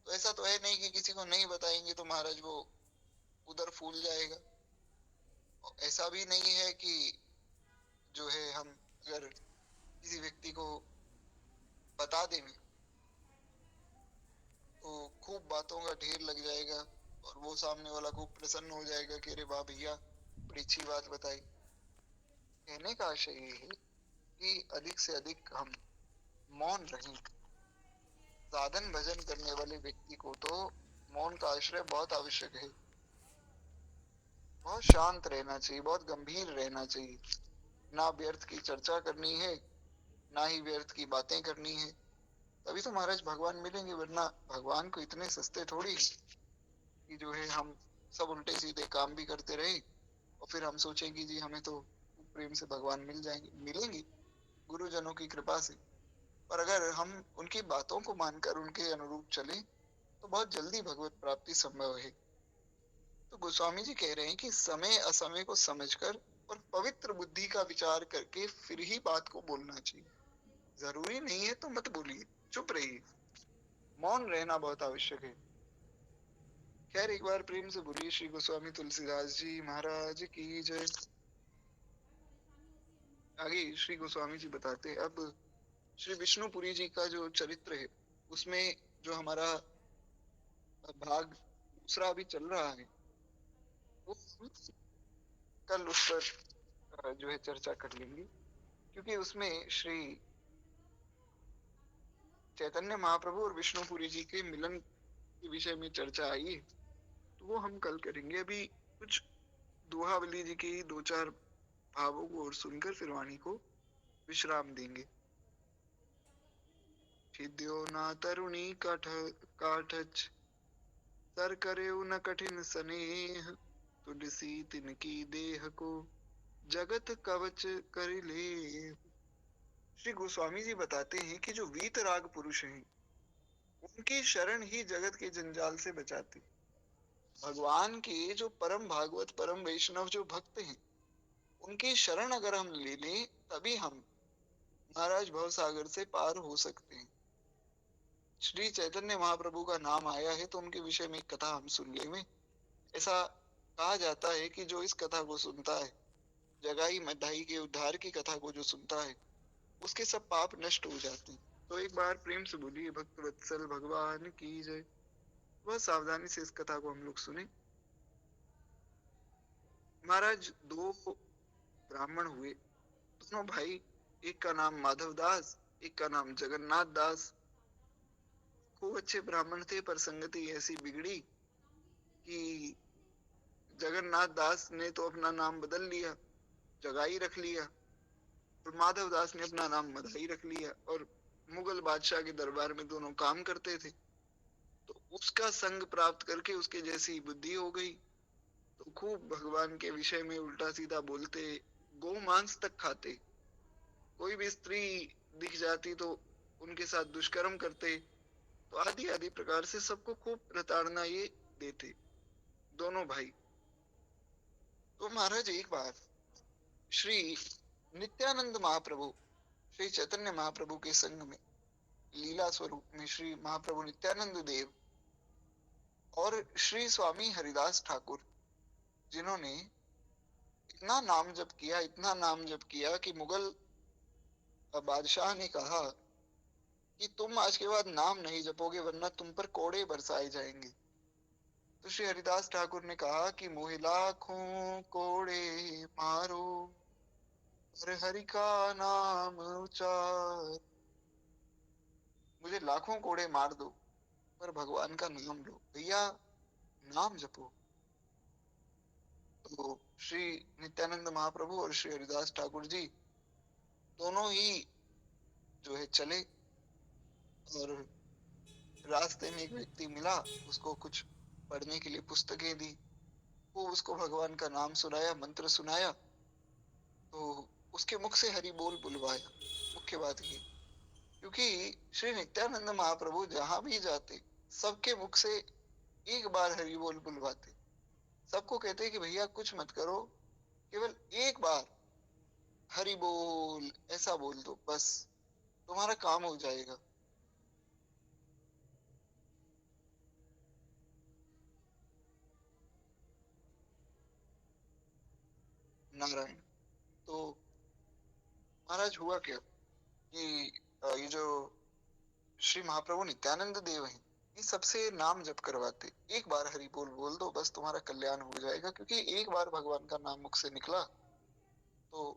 तो ऐसा तो है नहीं कि किसी को नहीं बताएंगे तो महाराज वो उधर फूल जाएगा। और ऐसा भी नहीं है कि जो है हम अगर किसी व्यक्ति को बता दें तो खूब बातों का ढेर लग जाएगा और वो सामने वाला खूब प्रसन्न हो जाएगा कि अरे वाह भैया बड़ी अच्छी बात बताई। कहने का आशय ये है कि अधिक से अधिक हम मौन रहें। साधन भजन करने वाले व्यक्ति को तो मौन का आश्रय बहुत आवश्यक है। बहुत शांत रहना चाहिए, बहुत गंभीर रहना चाहिए। ना व्यर्थ की चर्चा करनी है, ना ही व्यर्थ की बातें करनी है। तभी तो महाराज भगवान मिलेंगे, वरना भगवान को इतने सस्ते थोड़ी कि जो है हम सब उल्टे सीधे काम भी करते रहे और फिर हम सोचें कि जी हमें तो प्रेम से भगवान मिल जाएंगे। मिलेंगे गुरुजनों की कृपा से, पर अगर हम उनकी बातों को मानकर उनके अनुरूप चले तो बहुत जल्दी भगवत प्राप्ति संभव है। तो गोस्वामी जी कह रहे हैं कि समय असमय को समझकर और पवित्र बुद्धि का विचार करके फिर ही बात को बोलना चाहिए। जरूरी नहीं है तो मत बोलिए, चुप रहिए, मौन रहना बहुत आवश्यक है। खैर, एक बार प्रेम से बोलिए श्री गोस्वामी तुलसीदास जी महाराज की जय। आगे श्री गोस्वामी जी बताते हैं, अब श्री विष्णुपुरी जी का जो चरित्र है उसमें जो हमारा भाग दूसरा अभी चल रहा है, वो हम कल उस पर जो है चर्चा कर लेंगे, क्योंकि उसमें श्री चैतन्य महाप्रभु और विष्णुपुरी जी के मिलन के विषय में चर्चा आई है, तो वो हम कल करेंगे। अभी कुछ दोहावली जी के दो चार भावों को और सुनकर फिर वाणी को विश्राम देंगे। छिद्यो ना तरुणी काठच, सर करे न कठिन स्नेह, तुलसी तिनकी देह को जगत कवच कर ले। श्री गोस्वामी जी बताते हैं कि जो वीतराग पुरुष हैं उनकी शरण ही जगत के जंजाल से बचाती। भगवान के जो परम भागवत परम वैष्णव जो भक्त हैं उनकी शरण अगर हम ले लें तभी हम महाराज भव सागर से पार हो सकते हैं। श्री चैतन्य महाप्रभु का नाम आया है तो उनके विषय में एक कथा हम सुन लेंगे। ऐसा कहा जाता है कि जो इस कथा को सुनता है, जगाई मधाई के उद्धार की कथा को जो सुनता है, उसके सब पाप नष्ट हो जाते हैं। तो एक बार प्रेम से बोलिए भक्त वत्सल भगवान की जय। बहुत सावधानी से इस कथा को हम लोग सुने। महाराज दो ब्राह्मण हुए, दोनों भाई, एक का नाम माधव दास, एक का नाम जगन्नाथ दास। खूब अच्छे ब्राह्मण थे, पर संगति ऐसी बिगड़ी कि जगन्नाथ दास ने तो अपना नाम बदल लिया, जगाई रख लिया, और माधव दास ने अपना नाम मधाई रख लिया, और मुगल बादशाह के दरबार में दोनों काम करते थे। तो उसका संग प्राप्त करके उसके जैसी बुद्धि हो गई, तो खूब भगवान के विषय में उल्टा सीधा बोलते, गौ मांस तक खाते, कोई भी स्त्री दिख जाती तो उनके साथ दुष्कर्म करते, तो आदि आदि प्रकार से सबको खूब प्रताड़ना ये देते दोनों भाई। तो महाराज एक बार श्री नित्यानंद महाप्रभु, श्री चैतन्य महाप्रभु के संग में लीला स्वरूप में श्री महाप्रभु नित्यानंद देव और श्री स्वामी हरिदास ठाकुर, जिन्होंने इतना नाम जप किया, इतना नाम जप किया कि मुगल बादशाह ने कहा कि तुम आज के बाद नाम नहीं जपोगे वरना तुम पर कोड़े बरसाए जाएंगे। तो श्री हरिदास ठाकुर ने कहा कि मोहि लाखों कोड़े मारो और हरि का नाम उचार। मुझे लाखों कोड़े मार दो पर भगवान का नाम लो, भैया नाम जपो। तो श्री नित्यानंद महाप्रभु और श्री हरिदास ठाकुर जी दोनों ही जो है चले, और रास्ते में एक व्यक्ति मिला, उसको कुछ पढ़ने के लिए पुस्तकें दी, वो उसको भगवान का नाम सुनाया, मंत्र सुनाया, तो उसके मुख से हरि बोल बुलवाया। मुख्य बात ये, क्योंकि श्री नित्यानंद महाप्रभु जहां भी जाते सबके मुख से एक बार हरि बोल बुलवाते, सबको कहते कि भैया कुछ मत करो, केवल एक बार हरि बोल ऐसा बोल दो, बस तुम्हारा काम हो जाएगा। नारायण। तो महाराज हुआ क्या कि ये जो श्री महाप्रभु नित्यानंद देव हैं, ये सबसे नाम जप करवाते, एक बार हरि बोल बोल दो बस तुम्हारा कल्याण हो जाएगा, क्योंकि एक बार भगवान का नाम मुख से निकला तो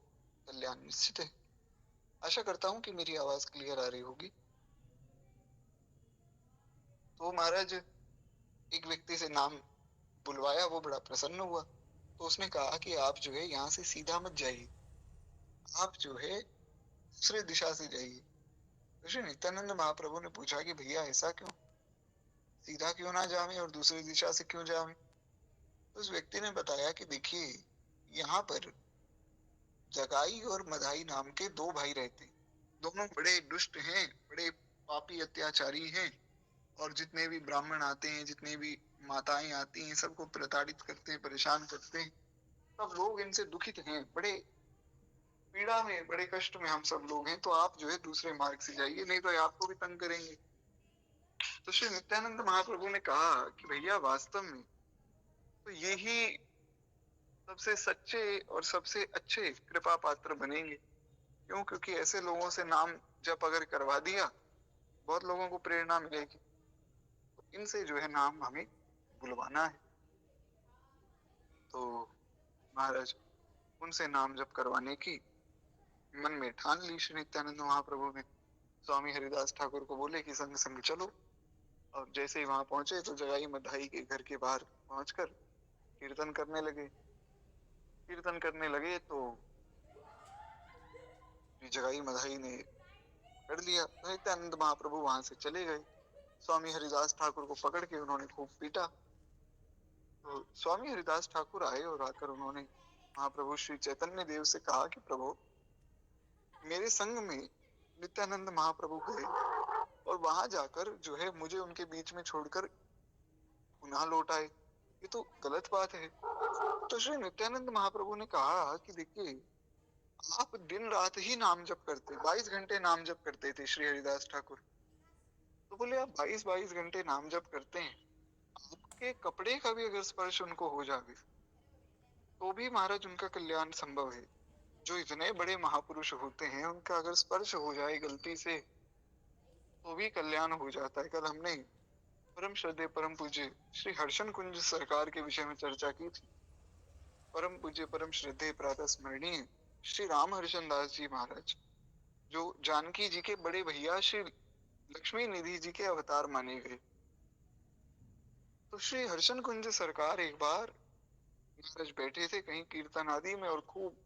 कल्याण निश्चित है। आशा करता हूँ कि मेरी आवाज क्लियर आ रही होगी। तो महाराज एक व्यक्ति से नाम बुलवाया, वो बड़ा प्रसन्न हुआ, तो उसने कहा कि आप जो है यहाँ से सीधा मत जाइए, आप जो है दूसरे दिशा से जाइए। तो श्री नित्यानंद महाप्रभु ने पूछा कि भैया ऐसा क्यों, सीधा क्यों ना जावे और दूसरी दिशा से क्यों जावे। तो उस व्यक्ति ने बताया कि देखिए, यहाँ पर जगाई और मधाई नाम के दो भाई रहते, दोनों बड़े दुष्ट हैं, बड़े पापी अत्याचारी हैं, और जितने भी ब्राह्मण आते हैं, जितने भी माताएं आती हैं, सबको प्रताड़ित करते हैं, परेशान करते हैं। सब लोग इनसे दुखित हैं, बड़े पीड़ा में, बड़े कष्ट में हम सब लोग हैं, तो आप जो है दूसरे मार्ग से जाइए, नहीं तो ये आपको भी तंग करेंगे। तो श्री नित्यानंद महाप्रभु ने कहा कि भैया वास्तव में तो यही सबसे सच्चे और सबसे अच्छे कृपा पात्र बनेंगे। क्यों? क्योंकि ऐसे लोगों से नाम जप अगर करवा दिया, बहुत लोगों को प्रेरणा मिलेगी। तो इनसे जो है नाम हमें बुलवाना है। तो महाराज उनसे नाम जप करवाने की मन में ठान ली श्री नित्यानंद महाप्रभु ने। स्वामी हरिदास ठाकुर को बोले कि संग संग चलो। और जैसे ही वहां पहुंचे तो जगाई मधाई के घर के बाहर पहुंचकर कीर्तन करने लगे। कीर्तन करने लगे तो जगाई मधाई ने कर लिया। नित्यानंद महाप्रभु वहां से चले गए। स्वामी हरिदास ठाकुर को पकड़ के उन्होंने खूब पीटा। तो स्वामी हरिदास ठाकुर आए और आकर उन्होंने महाप्रभु श्री चैतन्य देव से कहा कि प्रभु, मेरे संग में नित्यानंद महाप्रभु गए और वहां जाकर जो है मुझे उनके बीच में छोड़कर पुनः लौट आए, ये तो गलत बात है। तो श्री नित्यानंद महाप्रभु ने कहा कि देखिए, आप दिन रात ही नाम जप करते, 22 घंटे नाम जप करते थे श्री हरिदास ठाकुर। तो बोले आप 22 घंटे नाम जप करते हैं, आपके कपड़े का भी अगर स्पर्श उनको हो जाए तो भी महाराज उनका कल्याण संभव है। जो इतने बड़े महापुरुष होते हैं, उनका अगर स्पर्श हो जाए गलती से तो भी कल्याण हो जाता है। कल हमने परम श्रद्धेय परम पूज्य श्री हर्षण कुंज सरकार के विषय में चर्चा की थी। परम पूज्य परम श्रद्धेय प्रातः स्मरणीय श्री राम हर्षण दास जी महाराज, जो जानकी जी के बड़े भैया श्री लक्ष्मी निधि जी के अवतार माने गए। तो श्री हर्षण कुंज सरकार एक बार महाराज बैठे थे कहीं कीर्तन आदि में और खूब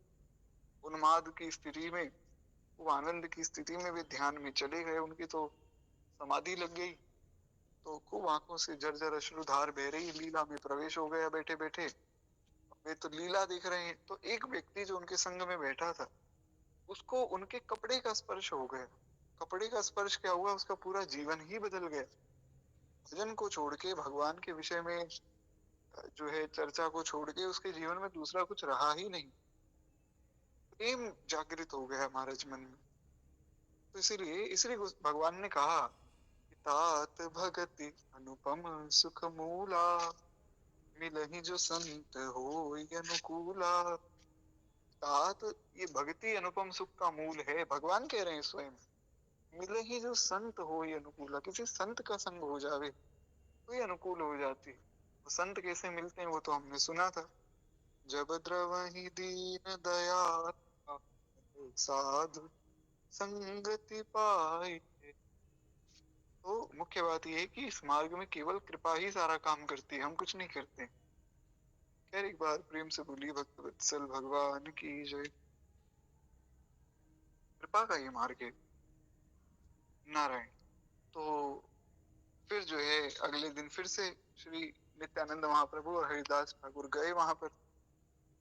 उन्माद की स्थिति में, खूब आनंद की स्थिति में वे ध्यान में चले गए। उनकी तो समाधि लग गई। तो खूब आंखों से जर्जर अश्रुधार बह रही, लीला में प्रवेश हो गया बैठे बैठे। वे तो लीला देख रहे हैं। तो एक व्यक्ति जो उनके संग में बैठा था, उसको उनके कपड़े का स्पर्श हो गया। कपड़े का स्पर्श क्या हुआ, उसका पूरा जीवन ही बदल गया। भजन को छोड़ के, भगवान के विषय में जो है चर्चा को छोड़ के उसके जीवन में दूसरा कुछ रहा ही नहीं। प्रेम जागृत हो गया महाराज मन में। तो इसीलिए इसलिए भगवान ने कहा, तात भगति अनुपम सुख मूला, मिलहि जो संत होय अनुकूला। तात, ये भक्ति अनुपम सुख का मूल है, भगवान कह रहे हैं स्वयं। मिलहि जो संत होय अनुकूला, किसी संत का संग हो जावे तो ये अनुकूल हो जाती है। वो संत कैसे मिलते हैं वो तो हमने सुना था। जब द्रवहि दीन दयाल साधु संगति पाए। तो मुख्य बात यह है कि इस मार्ग में केवल कृपा ही सारा काम करती है, हम कुछ नहीं करते। खैर एक बार प्रेम से बोलिए भक्त वत्सल भगवान की जय। कृपा का ये मार्ग है नारायण। तो फिर जो है अगले दिन फिर से श्री नित्यानंद महाप्रभु और हरिदास ठाकुर गए वहां पर।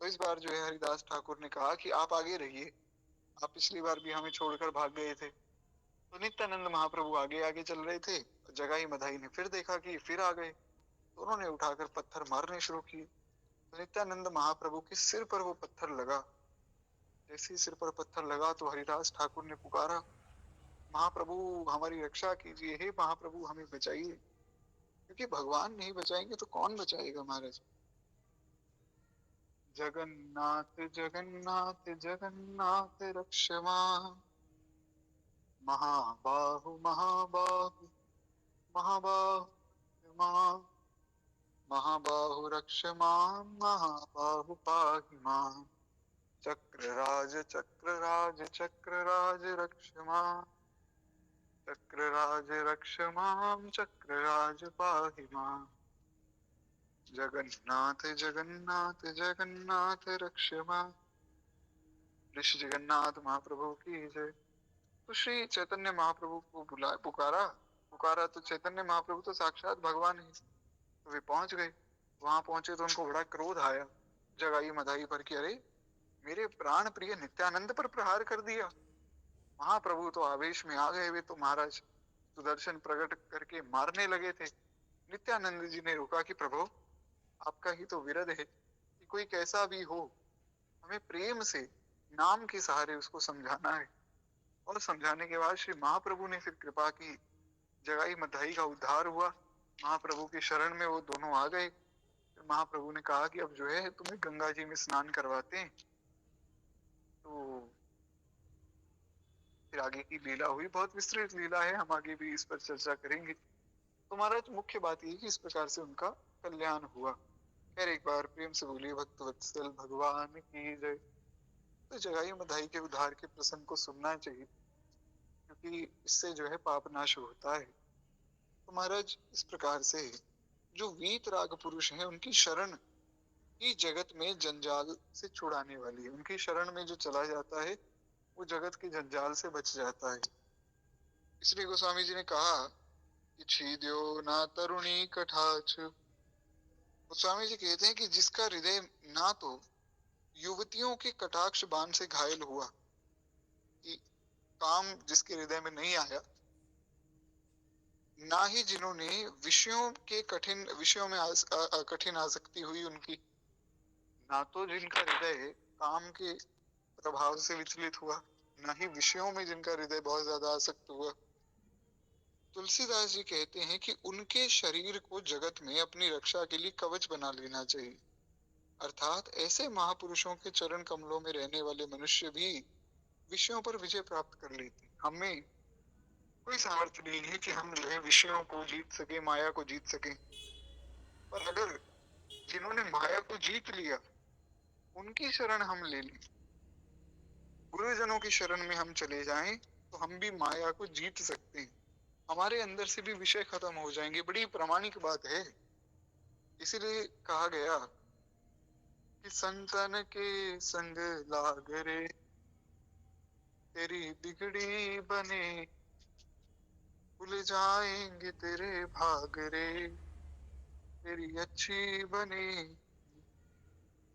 तो इस बार जो है हरिदास ठाकुर ने कहा कि आप आगे रहिए, आप पिछली बार भी हमें छोड़कर भाग गए थे। तो नित्यानंद महाप्रभु आगे आगे चल रहे थे। जगाई मधाई ने फिर देखा कि फिर आ गए, तो उन्होंने उठाकर पत्थर मारने शुरू किए। तो नित्यानंद महाप्रभु के सिर पर वो पत्थर लगा। जैसे ही सिर पर पत्थर लगा तो हरिदास ठाकुर ने पुकारा, महाप्रभु हमारी रक्षा कीजिए, हे महाप्रभु हमें बचाइए। क्योंकि भगवान नहीं बचाएंगे तो कौन बचाएगा महाराज। जगन्नाथ जगन्नाथ जगन्नाथ रक्ष मां, महाबाहु महाबाहु महाबाहु मां, महाबाहु रक्ष मां, महाबाहु पाहि मां। चक्रराज चक्रराज चक्रराज रक्ष मां, चक्रराज रक्ष मां, चक्रराज पाहि मां। जगन्नाथ जगन्नाथ जगन्नाथ रक्ष मां। ऋषि जगन्नाथ महाप्रभु की जय। तो श्री चैतन्य महाप्रभु को बुलाया, पुकारा। पुकारा तो चैतन्य महाप्रभु तो साक्षात भगवान है। तो वे पहुंच गए। वहां पहुंचे तो उनको बड़ा क्रोध आया जगाई मधाई पर कि अरे, मेरे प्राण प्रिय नित्यानंद पर प्रहार कर दिया। महाप्रभु तो आवेश में आ गए। वे तो महाराज सुदर्शन प्रकट करके मारने लगे थे। नित्यानंद जी ने रोका कि प्रभु, आपका ही तो विरध है कि कोई कैसा भी हो, हमें प्रेम से नाम के सहारे उसको समझाना है। और समझाने के बाद श्री महाप्रभु ने फिर कृपा की, जगाई मधाई का उद्धार हुआ, महाप्रभु की शरण में वो दोनों आ गए। फिर महाप्रभु ने कहा कि अब जो है तुम्हें गंगा जी में स्नान करवाते हैं। तो फिर आगे की लीला हुई, बहुत विस्तृत लीला है, हम आगे भी इस पर चर्चा करेंगे। तो महाराज मुख्य बात ये कि इस प्रकार से उनका कल्याण हुआ। खैर एक बार प्रेम से बोलिए भक्त वत्सल भगवान की जय। तो जगाई मधाई के उद्धार के प्रसंग को सुनना चाहिए, क्योंकि इससे जो है पाप नाश होता है। तो महाराज इस प्रकार से जो वीतराग पुरुष हैं उनकी शरण ही जगत में जंजाल से छुड़ाने वाली है। उनकी शरण में जो चला जाता है वो जगत के जंजाल से बच जाता है। इसलिए गोस्वामी जी ने कहा कि छीद्यो ना तरुणी कटाक्ष। गोस्वामी जी कहते हैं कि जिसका हृदय ना तो युवतियों के कटाक्ष बाण से घायल हुआ, कि काम जिसके हृदय में नहीं आया, ना ही जिन्होंने विषयों के कठिन विषयों में कठिन आसक्ति हुई उनकी, ना तो जिनका हृदय काम के प्रभाव से विचलित हुआ, ना ही विषयों में जिनका हृदय बहुत ज्यादा आसक्त हुआ। तुलसीदास जी कहते हैं कि उनके शरीर को जगत में अपनी रक्षा के लिए कवच बना लेना चाहिए। अर्थात ऐसे महापुरुषों के चरण कमलों में रहने वाले मनुष्य भी विषयों पर विजय प्राप्त कर लेते हैं। हमें कोई सामर्थ्य नहीं है कि हम जो है विषयों को जीत सके, माया को जीत सके। पर अगर जिन्होंने माया को जीत लिया उनकी शरण हम ले लें, गुरुजनों की शरण में हम चले जाएं, तो हम भी माया को जीत सकते हैं। हमारे अंदर से भी विषय खत्म हो जाएंगे। बड़ी प्रामाणिक बात है। इसीलिए कहा गया कि संतन के संग लाग रे, तेरी बिगड़ी बने, भूल जाएंगे तेरे भाग रे, तेरी अच्छी बने।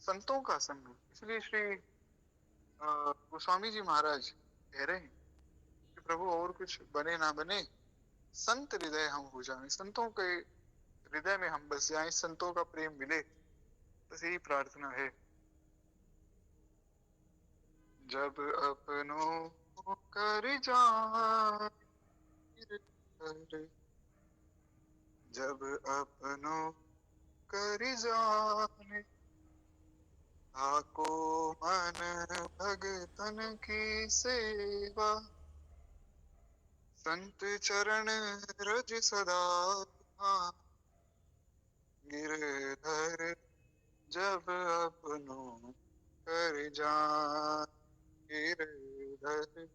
संतों का संग। इसलिए श्री गोस्वामी जी महाराज कह रहे हैं कि प्रभु और कुछ बने ना बने, संत हृदय हम हो जाएं, संतों के हृदय में हम बस जाएं, संतों का प्रेम मिले, बस यही प्रार्थना है। जब अपनों को कर जाए, जब अपनों कर जाने, आको मन भगतन की सेवा, संत चरण रज सदा गिरधर, जब अपनों कर जान गिरधर,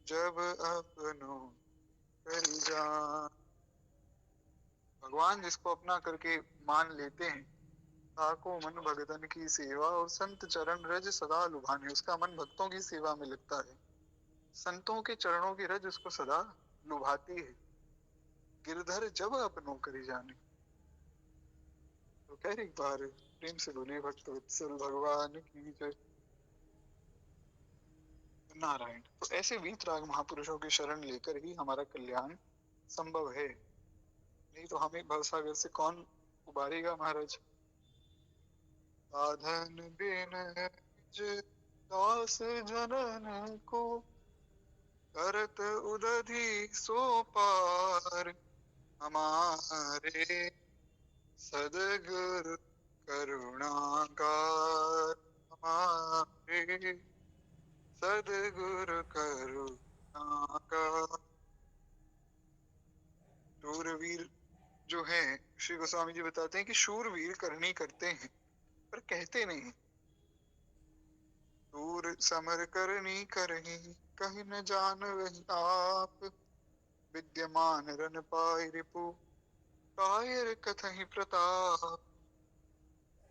जब अपनों कर जान। भगवान जिसको अपना करके मान लेते हैं, ताको मन भगतन की सेवा, और संत चरण रज सदा लुभाने, उसका मन भक्तों की सेवा में लगता है। संतों के चरणों की रज उसको सदा लुभाती है। गिरधर जब अपनों करी जाने। तो खैर एक बार प्रेम से बोलिए भक्त वत्सल भगवान की जय। नारायण। तो ऐसे वीतराग महापुरुषों की शरण लेकर ही हमारा कल्याण संभव है, नहीं तो हमें भवसागर से कौन उबारेगा महाराज। साधन बिन निज दास जनन को, करत उदधि सो पार, हमारे सदगुरु करुणागार, हमारे सदगुरु करुणागार। शूरवीर जो है, श्री गोस्वामी जी बताते हैं कि शूरवीर करनी करते हैं पर कहते नहीं। शूर समर करनी करही, कहीं न जान वही आप, विद्यमान रन पाए रिपु, कायर कथहि प्रताप।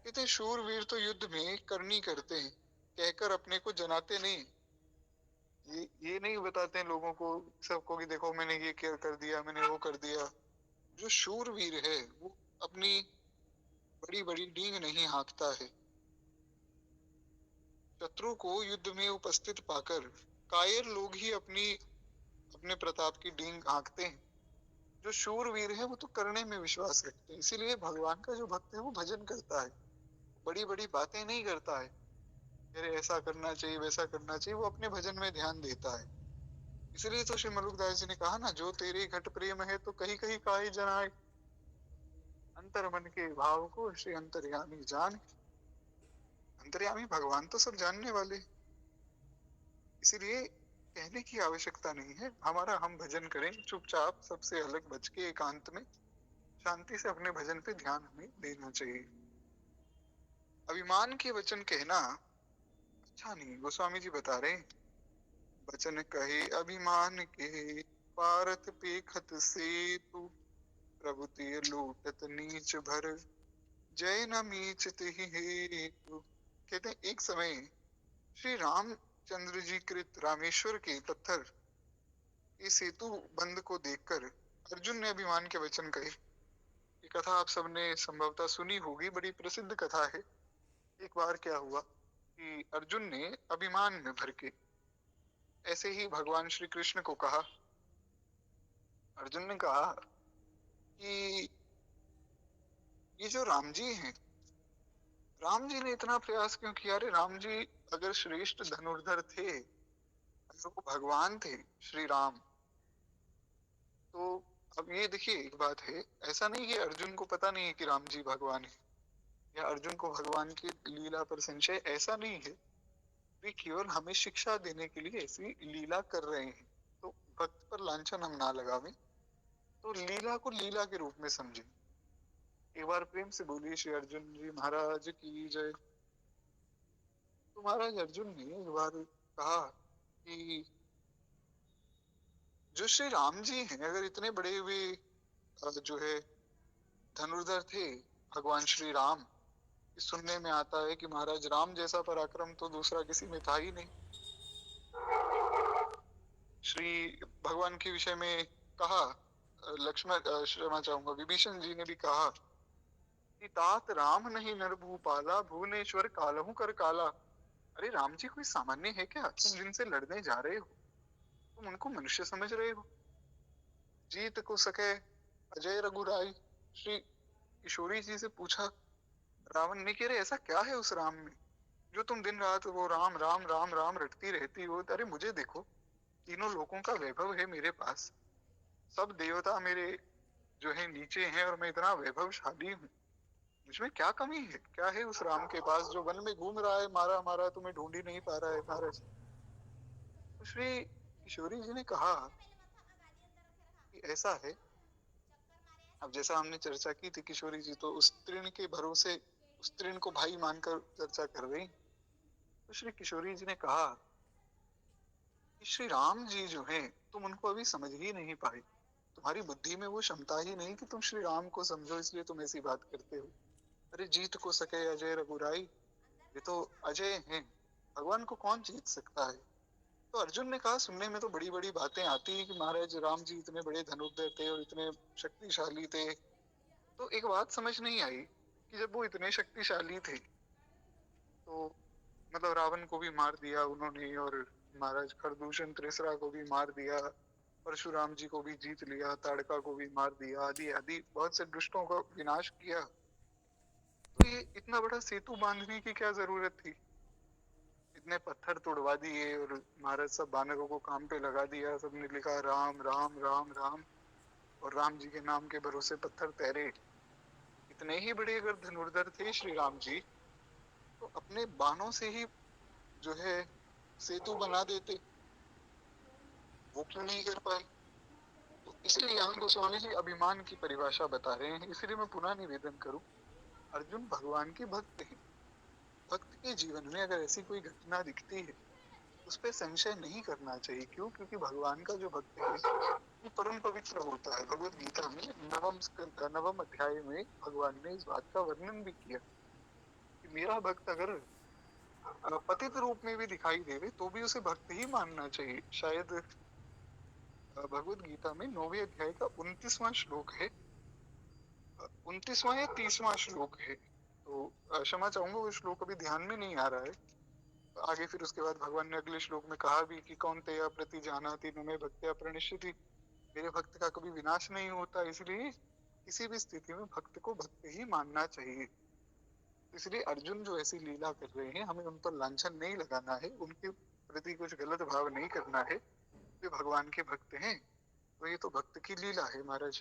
कहते शूरवीर तो युद्ध में करनी करते हैं, कहकर अपने को जनाते नहीं। ये नहीं बताते हैं लोगों को, सबको, कि देखो मैंने ये क्या कर दिया, मैंने वो कर दिया। जो शूरवीर है वो अपनी बड़ी बड़ी डींग नहीं हाँकता है। शत्रु को युद्ध में उपस्थित पाकर कायर लोग ही अपने प्रताप की डींग हाँकते हैं। जो शूरवीर है वो तो करने में विश्वास रखते हैं। इसीलिए भगवान का जो भक्त है वो भजन करता है, बड़ी बड़ी बातें नहीं करता है। अरे ऐसा करना चाहिए, वैसा करना चाहिए, वो अपने भजन में ध्यान देता है। इसलिए तो श्री मल्लुकदास जी ने कहा ना, जो तेरे घट प्रेम है तो कहीं कहीं काहे जनाए, अंतर मन के भाव को श्री अंतर्यामी जान। अंतर्यामी भगवान तो सब जानने वाले, इसीलिए कहने की आवश्यकता नहीं है। हमारा हम भजन करें चुपचाप, सबसे अलग बच के एकांत में शांति से अपने भजन पे ध्यान हमें देना चाहिए। अभिमान के वचन कहना अच्छा नहीं। गोस्वामी जी बता रहे हैं, वचन कहे अभिमान के, पारत पेखत से तू, प्रभु ते लूटत नीच भर, जय न मीच तिहि हेतु। कहते हैं एक समय श्री रामचंद्र जी कृत रामेश्वर के पत्थर के सेतु बंद को देखकर अर्जुन ने अभिमान के वचन कहे। ये कथा आप सबने संभवतः सुनी होगी, बड़ी प्रसिद्ध कथा है। एक बार क्या हुआ कि अर्जुन ने अभिमान में भर के ऐसे ही भगवान श्री कृष्ण को कहा। अर्जुन ने कहा कि ये जो राम जी हैं, राम जी ने इतना प्रयास क्यों किया? अरे राम जी अगर श्रेष्ठ धनुर्धर थे, अगर वो भगवान थे श्री राम, तो अब ये देखिए एक बात है, ऐसा नहीं है अर्जुन को पता नहीं है कि राम जी भगवान है, या अर्जुन को भगवान की लीला पर संशय, ऐसा नहीं है। वे केवल हमें शिक्षा देने के लिए ऐसी लीला कर रहे हैं। तो भक्त पर लांछन हम ना लगावें, तो लीला को लीला के रूप में समझें। एक बार प्रेम से बोलिए श्री अर्जुन जी महाराज की जय। तो महाराज अर्जुन ने एक बार कहा कि जो श्री राम जी हैं, अगर इतने बड़े वे जो है धनुर्धर थे भगवान श्री राम, इस सुनने में आता है कि महाराज राम जैसा पराक्रम तो दूसरा किसी में था ही नहीं। श्री भगवान के विषय में कहा, लक्ष्मण क्षमा चाहूंगा विभीषण जी ने भी कहा कि तात राम नहीं नर भूपाला, भुवनेश्वर कालहू कर काला। अरे राम जी कोई सामान्य है क्या? तुम जिनसे लड़ने जा रहे हो, तुम उनको मनुष्य समझ रहे हो? जीत को सके अजय रघुराई। श्री किशोरी जी से पूछा रावण ने कि अरे ऐसा क्या है उस राम में जो तुम दिन रात वो राम राम राम राम रटती रहती हो? अरे मुझे देखो, तीनों लोगों का वैभव है मेरे पास, सब देवता मेरे जो है नीचे हैं, और मैं इतना वैभवशाली हूँ। मुझमें क्या कमी है? क्या है उस राम के पास जो वन में घूम रहा है, मारा मारा तुम्हें ढूंढ ही नहीं पा रहा है महाराज? तो श्री किशोरी जी ने कहा कि ऐसा है, अब जैसा हमने चर्चा की थी, किशोरी जी तो उस तृण के भरोसे उस तृण को भाई मानकर चर्चा कर रही। तो श्री किशोरी जी ने कहा कि श्री राम जी जो हैं, तुम उनको अभी समझ ही नहीं पाए। तुम्हारी बुद्धि में वो क्षमता ही नहीं कि तुम श्री राम को समझो, इसलिए तुम ऐसी बात करते हो। अरे जीत को सके अजय रघुराई, ये तो अजय हैं, भगवान को कौन जीत सकता है? तो अर्जुन ने कहा सुनने में तो बड़ी बड़ी बातें आती है कि महाराज राम जी इतने बड़े धनुर्धर थे और इतने शक्तिशाली थे। तो एक बात समझ नहीं आई कि जब वो इतने शक्तिशाली थे, तो मतलब रावण को भी मार दिया उन्होंने, और महाराज खरदूषण त्रिसरा को भी मार दिया, परशुराम जी को भी जीत लिया, ताड़का को भी मार दिया, आदि आदि बहुत से दुष्टों का विनाश किया। तो ये इतना बड़ा सेतु बांधने की क्या जरूरत थी? इतने पत्थर तोड़वा दिए और महाराज सब बानरों को काम पे लगा दिया, सबने लिखा राम राम राम राम, और राम जी के नाम के भरोसे पत्थर तैरे। इतने ही बड़े अगर धनुर्धर थे श्री राम जी, तो अपने बाणों से ही जो है सेतु बना देते, वो क्यों नहीं कर पाए? तो इसलिए यहाँ गोस्वामी जी अभिमान की परिभाषा बता रहे हैं। इसलिए मैं पुनः निवेदन करूं, अर्जुन भगवान के भक्त हैं। भक्त के जीवन में अगर ऐसी कोई घटना दिखती है, उस पर संशय नहीं करना चाहिए। क्यों? क्योंकि भगवान का जो भक्त है वो परम पवित्र होता है। भगवत गीता में नवम अध्याय में भगवान ने इस बात का वर्णन भी किया कि मेरा भक्त अगर पतित रूप में भी दिखाई देवे तो भी उसे भक्त ही मानना चाहिए। शायद भगवत गीता में 9वें अध्याय का 29वां श्लोक है, 29वां या 30वां श्लोक है। तो क्षमा चाहूंगा, वो श्लोक अभी ध्यान में नहीं आ रहा है। आगे फिर उसके बाद भगवान ने अगले श्लोक में कहा भी कि कौन्तेय प्रति जानाति न मे भक्त्या प्रणश्यति, मेरे भक्त का कभी विनाश नहीं होता, इसलिए किसी भी स्थिति में भक्त को भक्त ही मानना चाहिए। इसलिए अर्जुन जो ऐसी लीला कर रहे हैं, हमें उन पर लांछन नहीं लगाना है, उनके प्रति कुछ गलत भाव नहीं करना है। वे भगवान के भक्त हैं, तो ये तो भक्त की लीला है महाराज।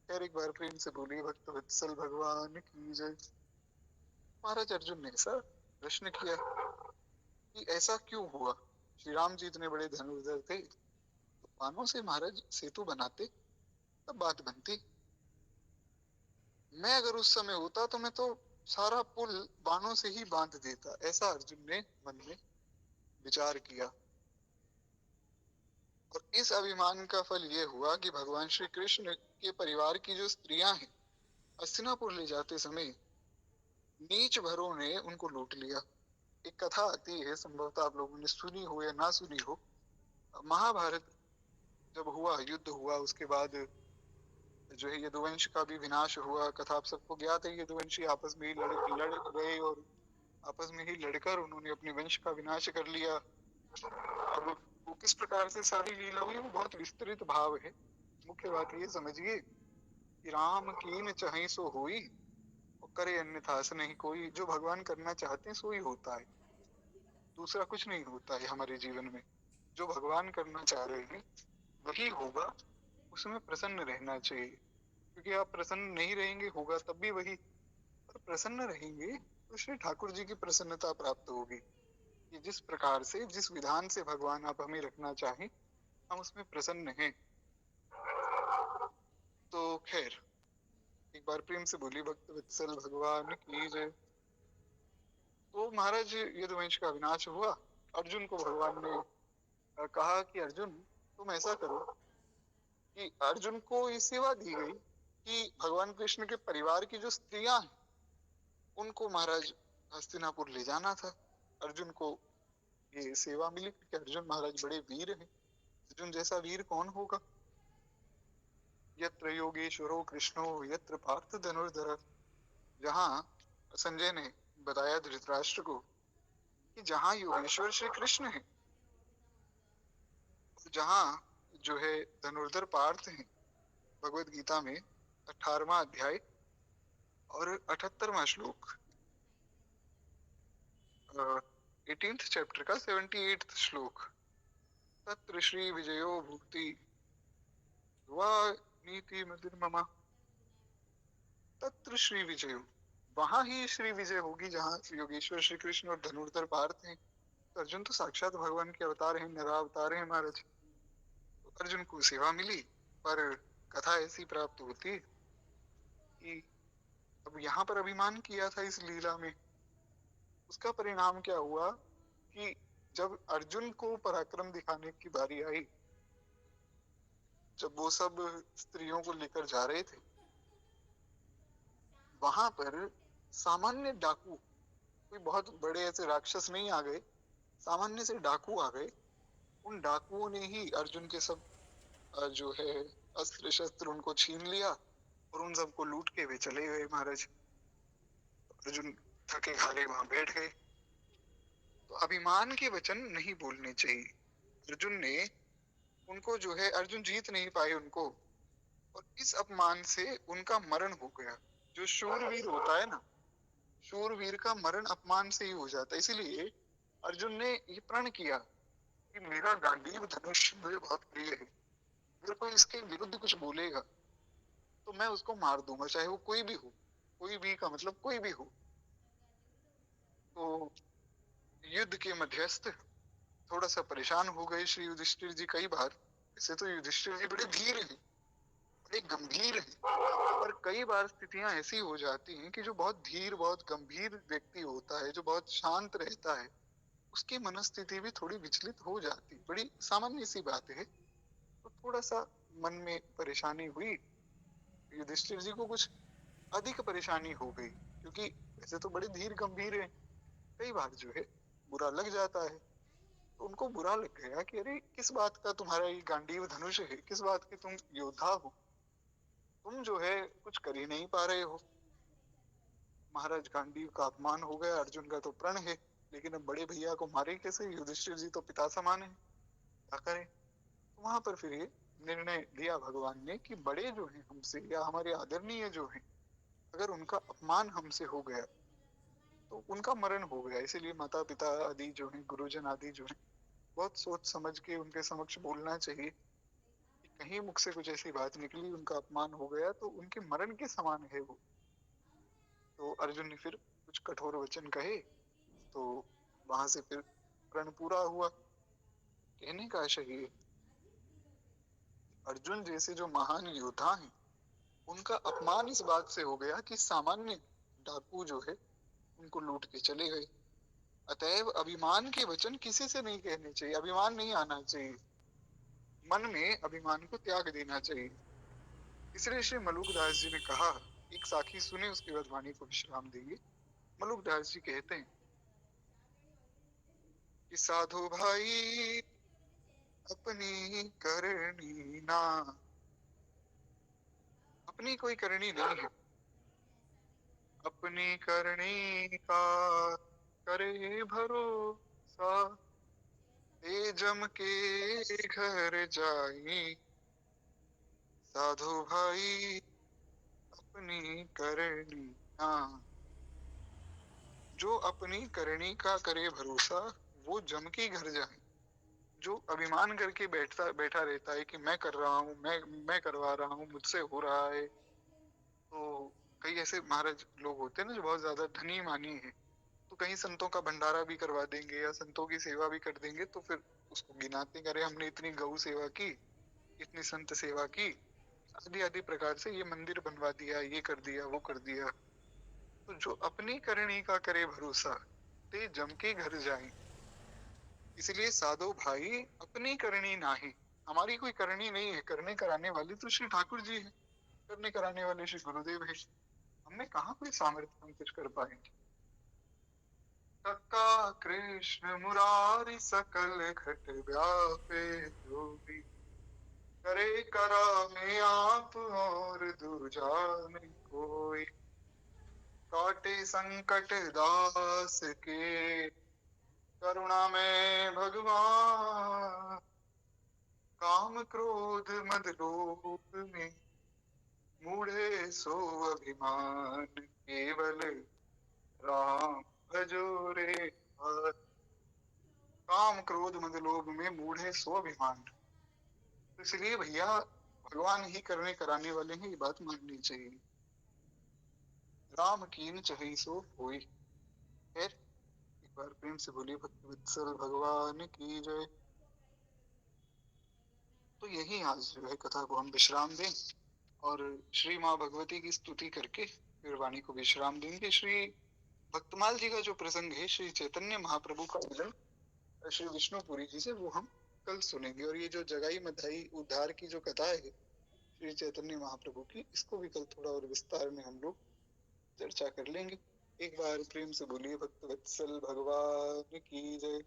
खैर एक बार प्रेम से बोलिए भक्त वत्सल भगवान की जय। महाराज अर्जुन ने ऐसा प्रश्न किया कि ऐसा क्यों हुआ? श्री राम जी इतने बड़े धनुर्धर थे, तो बाणों से महाराज सेतु बनाते तब बात बनती। मैं अगर उस समय होता तो मैं तो सारा पुल बाणों से ही बांध देता, ऐसा अर्जुन ने मन में विचार किया। और इस अभिमान का फल ये हुआ कि भगवान श्री कृष्ण के परिवार की जो स्त्रियां हैं, हस्तिनापुर ले जाते समय नीच भरों ने उनको लूट लिया। एक कथा आती है, संभवतः आप लोगों ने सुनी हो या ना सुनी हो। महाभारत जब हुआ, युद्ध हुआ, उसके बाद जो है यदुवंश का भी विनाश हुआ। कथा आप सबको ज्ञात है, यदुवंशी आपस में ही लड़ गए और आपस में ही लड़कर उन्होंने अपने वंश का विनाश कर लिया। अब वो किस प्रकार से सारी लीला हुई, वो बहुत विस्तृत भाव है। मुख्य बात ये समझिए कि राम कीन चाहे सो होई, और करे अन्यथा से नहीं कोई। जो भगवान करना चाहते हैं सो ही होता है, दूसरा कुछ नहीं होता है हमारे जीवन में। जो भगवान करना चाह रहे हैं वही होगा, उसमें प्रसन्न रहना चाहिए। क्योंकि आप प्रसन्न नहीं रहेंगे, होगा तब भी वही। पर प्रसन्न रहेंगे तो श्री ठाकुर जी की प्रसन्नता प्राप्त होगी कि जिस प्रकार से, जिस विधान से भगवान आप हमें रखना चाहें, हम उसमें प्रसन्न हैं। तो खैर एक बार प्रेम से बोली भक्त वत्सल भगवान की जय। तो महाराज यदुवंश का विनाश हुआ। अर्जुन को भगवान ने कहा कि अर्जुन तुम ऐसा करो, कि अर्जुन को ये सेवा दी गई कि भगवान कृष्ण के परिवार की जो स्त्रियां हैं उनको महाराज हस्तिनापुर ले जाना था। अर्जुन को ये सेवा मिली क्योंकि अर्जुन महाराज बड़े वीर हैं। अर्जुन जैसा वीर कौन होगा? यत्र योगेश्वरो कृष्णो यत्र पार्थ धनुर्धर। जहाँ संजय ने बताया धृतराष्ट्र को कि जहाँ योगेश्वर श्री कृष्ण है, जहाँ जो है धनुर्धर पार्थ हैं। भगवत गीता में 18वां अध्याय और 78वां श्लोक, 18th चैप्टर का 78th श्लोक। तत्र श्री विजयो भूति वा नीति ममा। तत्र श्री विजयो, वहां ही श्री विजय होगी जहाँ योगेश्वर श्री कृष्ण और धनुर्धर पार्थ हैं। तो अर्जुन तो साक्षात भगवान के अवतार हैं, निरावतार हैं महाराज। तो अर्जुन को सेवा मिली, पर कथा ऐसी प्राप्त होती कि अब यहाँ पर अभिमान किया था इस लीला में, उसका परिणाम क्या हुआ कि जब अर्जुन को पराक्रम दिखाने की बारी आई, जब वो सब स्त्रियों को लेकर जा रहे थे, वहां पर सामान्य डाकू, कोई बहुत बड़े ऐसे राक्षस नहीं आ गए, सामान्य से डाकू आ गए। उन डाकुओं ने ही अर्जुन के सब जो है अस्त्र शस्त्र उनको छीन लिया और उन सबको लूट के वे चले गए महाराज। अर्जुन थके हारे वहां बैठ गए। तो अभिमान के वचन नहीं बोलने चाहिए। अर्जुन ने उनको जो है, अर्जुन जीत नहीं पाए उनको, और इस अपमान से उनका मरण हो गया। जो शूरवीर होता है ना, शूरवीर का मरण अपमान से ही हो जाता है। इसीलिए अर्जुन ने ये प्रण किया कि मेरा गांडीव धनुष मुझे बहुत प्रिय है, अगर कोई इसके विरुद्ध कुछ बोलेगा तो मैं उसको मार दूंगा, चाहे वो कोई भी हो। कोई भी का मतलब कोई भी हो। तो युद्ध के मध्यस्थ थोड़ा सा परेशान हो गए श्री युधिष्ठिर जी कई बार। वैसे तो युधिष्ठिर जी बड़े धीर हैं, बड़े गंभीर हैं, पर कई बार स्थितियां ऐसी हो जाती हैं कि जो बहुत धीर, बहुत गंभीर व्यक्ति होता है, जो बहुत शांत रहता है, उसकी मनस्थिति भी थोड़ी विचलित हो जाती। बड़ी सामान्य सी बात है। तो थोड़ा सा मन में परेशानी हुई, युधिष्ठिर जी को कुछ अधिक परेशानी हो गई, क्योंकि वैसे तो बड़े धीर गंभीर हैं, कई बार जो है बुरा लग जाता है। तो उनको बुरा लग गया कि अरे किस बात का तुम्हारा ये गांडीव धनुष है, किस बात के तुम योद्धा हो, तुम जो है कुछ कर ही नहीं पा रहे हो। महाराज गांडीव का अपमान हो गया। अर्जुन का तो प्रण है, लेकिन अब बड़े भैया को मारे कैसे? युधिष्ठिर जी तो पिता समान है, क्या करें? तो वहां पर फिर ये निर्णय लिया भगवान ने कि बड़े जो हैं हमसे, या हमारे आदरणीय जो हैं, अगर उनका अपमान हमसे हो गया तो उनका मरण हो गया, इसीलिए माता पिता आदि जो है, गुरुजन आदि जो है, बहुत सोच समझ के उनके समक्ष बोलना चाहिए कि कहीं मुख से कुछ ऐसी बात निकली, उनका अपमान हो गया, तो उनके मरण के समान है वो। तो अर्जुन ने फिर कुछ कठोर वचन कहे, तो वहां से फिर प्रण पूरा हुआ। कहने का आशय ये, अर्जुन जैसे जो महान योद्धा हैं, उनका अपमान इस बात से हो गया कि सामान्य डाकू जो है उनको लूट के चले गए। अतएव अभिमान के वचन किसी से नहीं कहने चाहिए, अभिमान नहीं आना चाहिए, मन में अभिमान को त्याग देना चाहिए। इसलिए श्री मलुकदास जी ने कहा, एक साखी सुने उसके बाद वाणी को विश्राम देंगे। मलुकदास जी कहते हैं कि साधु भाई अपनी करनी ना, अपनी कोई करनी नहीं है, अपनी करनी का करे भरोसा, ए जम के घर जाई, साधु भाई अपनी करनी ना। जो अपनी करनी का करे भरोसा, वो जम के घर जाए। जो अभिमान करके बैठा रहता है कि मैं कर रहा हूँ, मैं करवा रहा हूँ, मुझसे हो रहा है, तो कई ऐसे महाराज लोग होते हैं ना जो बहुत ज्यादा धनी मानी है, तो कहीं संतों का भंडारा भी करवा देंगे या संतों की सेवा भी कर देंगे, तो फिर उसको गिनाते हैं, अरे हमने इतनी गौ सेवा की, इतनी संत सेवा की, आदि आदि प्रकार से ये मंदिर बनवा दिया, ये कर दिया, वो कर दिया। तो जो अपनी करनी का करे भरोसा, ते जम के घर जाए। इसलिए साधो भाई अपनी करनी नाही, हमारी कोई करनी नहीं है, करने कराने वाले तो श्री ठाकुर जी है, करने कराने वाले श्री गुरुदेव है। हमने कहा कोई सामर्थ्य हम कुछ कर पाएंगे। कक्का कृष्ण मुरारी सकल घट व्यापे, जो भी करे करा में आप और दूजा में कोई, काटे संकट दास के करुणा में भगवान, काम क्रोध मद लोभ में मूढ़े सो अभिमान, केवल राम भजो रे हर। काम क्रोध मद लोभ में मूढ़े सो अभिमान। तो इसलिए भैया भगवान ही करने कराने वाले हैं, ये बात माननी चाहिए। राम कीन चही सो होई। खैर एक बार प्रेम से बोलिए भक्त वत्सल भगवान की जय। तो यही आज जो है कथा को हम विश्राम दें और श्री माँ भगवती की स्तुति करके फिर वाणी को विश्राम देंगे। श्री भक्तमाल जी का जो प्रसंग है श्री चैतन्य महाप्रभु का मिलन श्री विष्णुपुरी जी से, वो हम कल सुनेंगे। और ये जो जगाई मधाई उद्धार की जो कथा है श्री चैतन्य महाप्रभु की, इसको भी कल थोड़ा और विस्तार में हम लोग चर्चा कर लेंगे। एक बार प्रेम से बोलिए भक्त वत्सल भगवान की जय।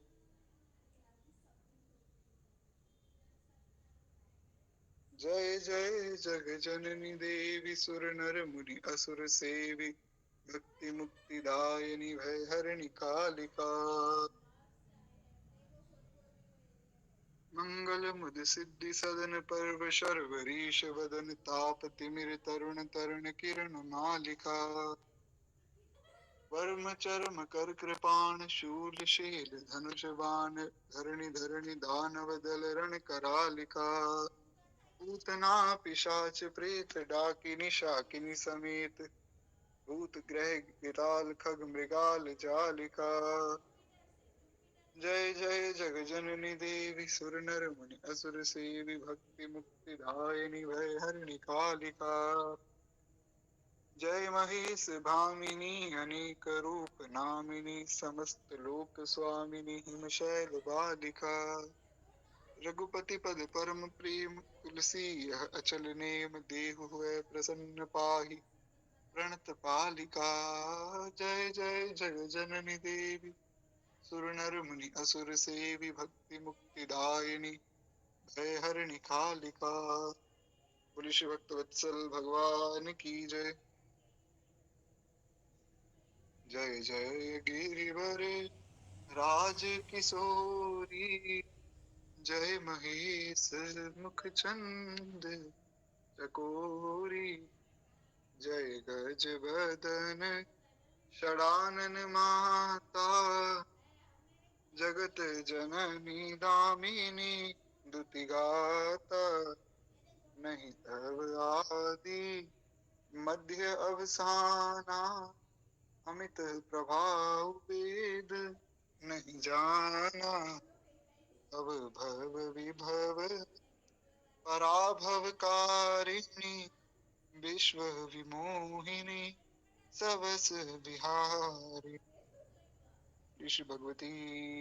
जय जय जग जननी देवी सुर नर मुनि असुर सेवी, भक्ति मुक्ति दायिनी भय हरिणि कालिका, मंगल मुद सिद्धि सदन पर्व शर्वरीश वदन, ताप तिमिर तरुण तरुण किरण मालिका, वर्म चर्म कर कृपाण शूल शैल धनुष बाण, धरणि धरणि दानव दल रण करालिका, पूतना पिशाच प्रेत डाकिनी शाकिनी समेत, भूत ग्रह विराल खग मृगाल जालिका, जय जय जग जननी देवी सुर नर मुनि असुर सेवी, भक्ति मुक्ति दायिनी भय हरिणि कालिका, जय महेश भामिनी अनेक रूप नामिनी, समस्त लोक स्वामिनी हिम शैल बालिका, रघुपति पद परम प्रेम तुलसी यह अचल नेम, देहु हुए प्रसन्न पाहि प्रणत पालिका, जय जय जग जननी देवी सुर नर मुनि असुर सेवी, भक्ति मुक्ति दायिनी भय हरिणि कालिका। बोलिए श्री भक्त वत्सल भगवान की जय। जय जय गिरिवर राज किशोरी, जय महेश मुख चंद चकोरी, जय गज बदन षडानन माता जगत जननी दामिनी दुति गाता नहीं तव आदि मध्य अवसाना अमित प्रभाव वेद नहीं जाना तव भव विभव पराभव कारिणी विश्व विमोहिनी सबस बिहारी। श्री भगवती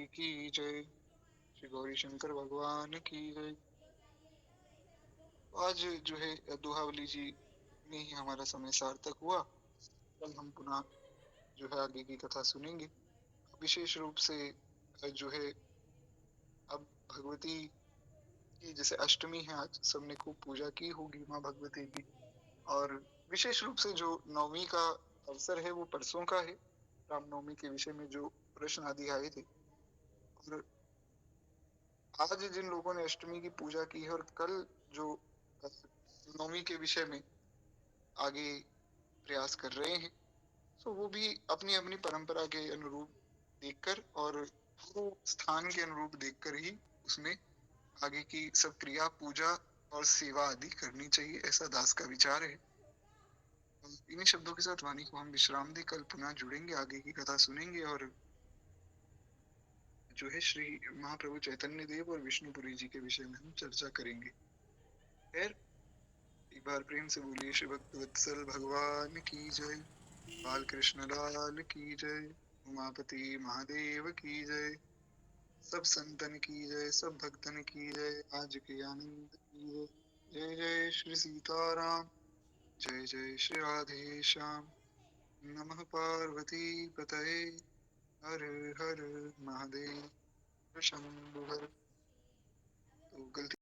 की जय। श्री गौरी शंकर भगवान की जय। आज जो है दोहावली जी में ही हमारा समय सार्थक हुआ। कल हम पुनः जो है आगे की कथा सुनेंगे। विशेष रूप से जो है अब भगवती की जैसे अष्टमी है, आज सबने खूब पूजा की होगी माँ भगवती की। और विशेष रूप से जो नवमी का अवसर है वो परसों का है। रामनवमी के विषय में जो प्रश्न आदि आए थे, और आज जिन लोगों ने अष्टमी की पूजा की है और कल जो नवमी के विषय में आगे प्रयास कर रहे हैं, तो वो भी अपनी अपनी परंपरा के अनुरूप देखकर और वो स्थान के अनुरूप देखकर ही उसमें आगे की सब क्रिया पूजा और सेवा आदि करनी चाहिए, ऐसा दास का विचार है। इन्हीं शब्दों के साथ वाणी को हम विश्राम दें। कल पुनः जुड़ेंगे, आगे की कथा सुनेंगे और जो है श्री महाप्रभु चैतन्य देव और विष्णुपुरी जी के विषय में हम चर्चा करेंगे। खैर, एक बार प्रेम से बोलिए श्री भक्त वत्सल भगवान की जय। बाल कृष्ण लाल की जय। उमापति महादेव की जय। सब संतन की जय, सब भक्तन की जय। आज के आनंद की जय। जय जय श्री सीताराम। जय जय श्री राधे श्याम। नमः पार्वती पतये। हर हर महादेव शंभु हर। तो गलती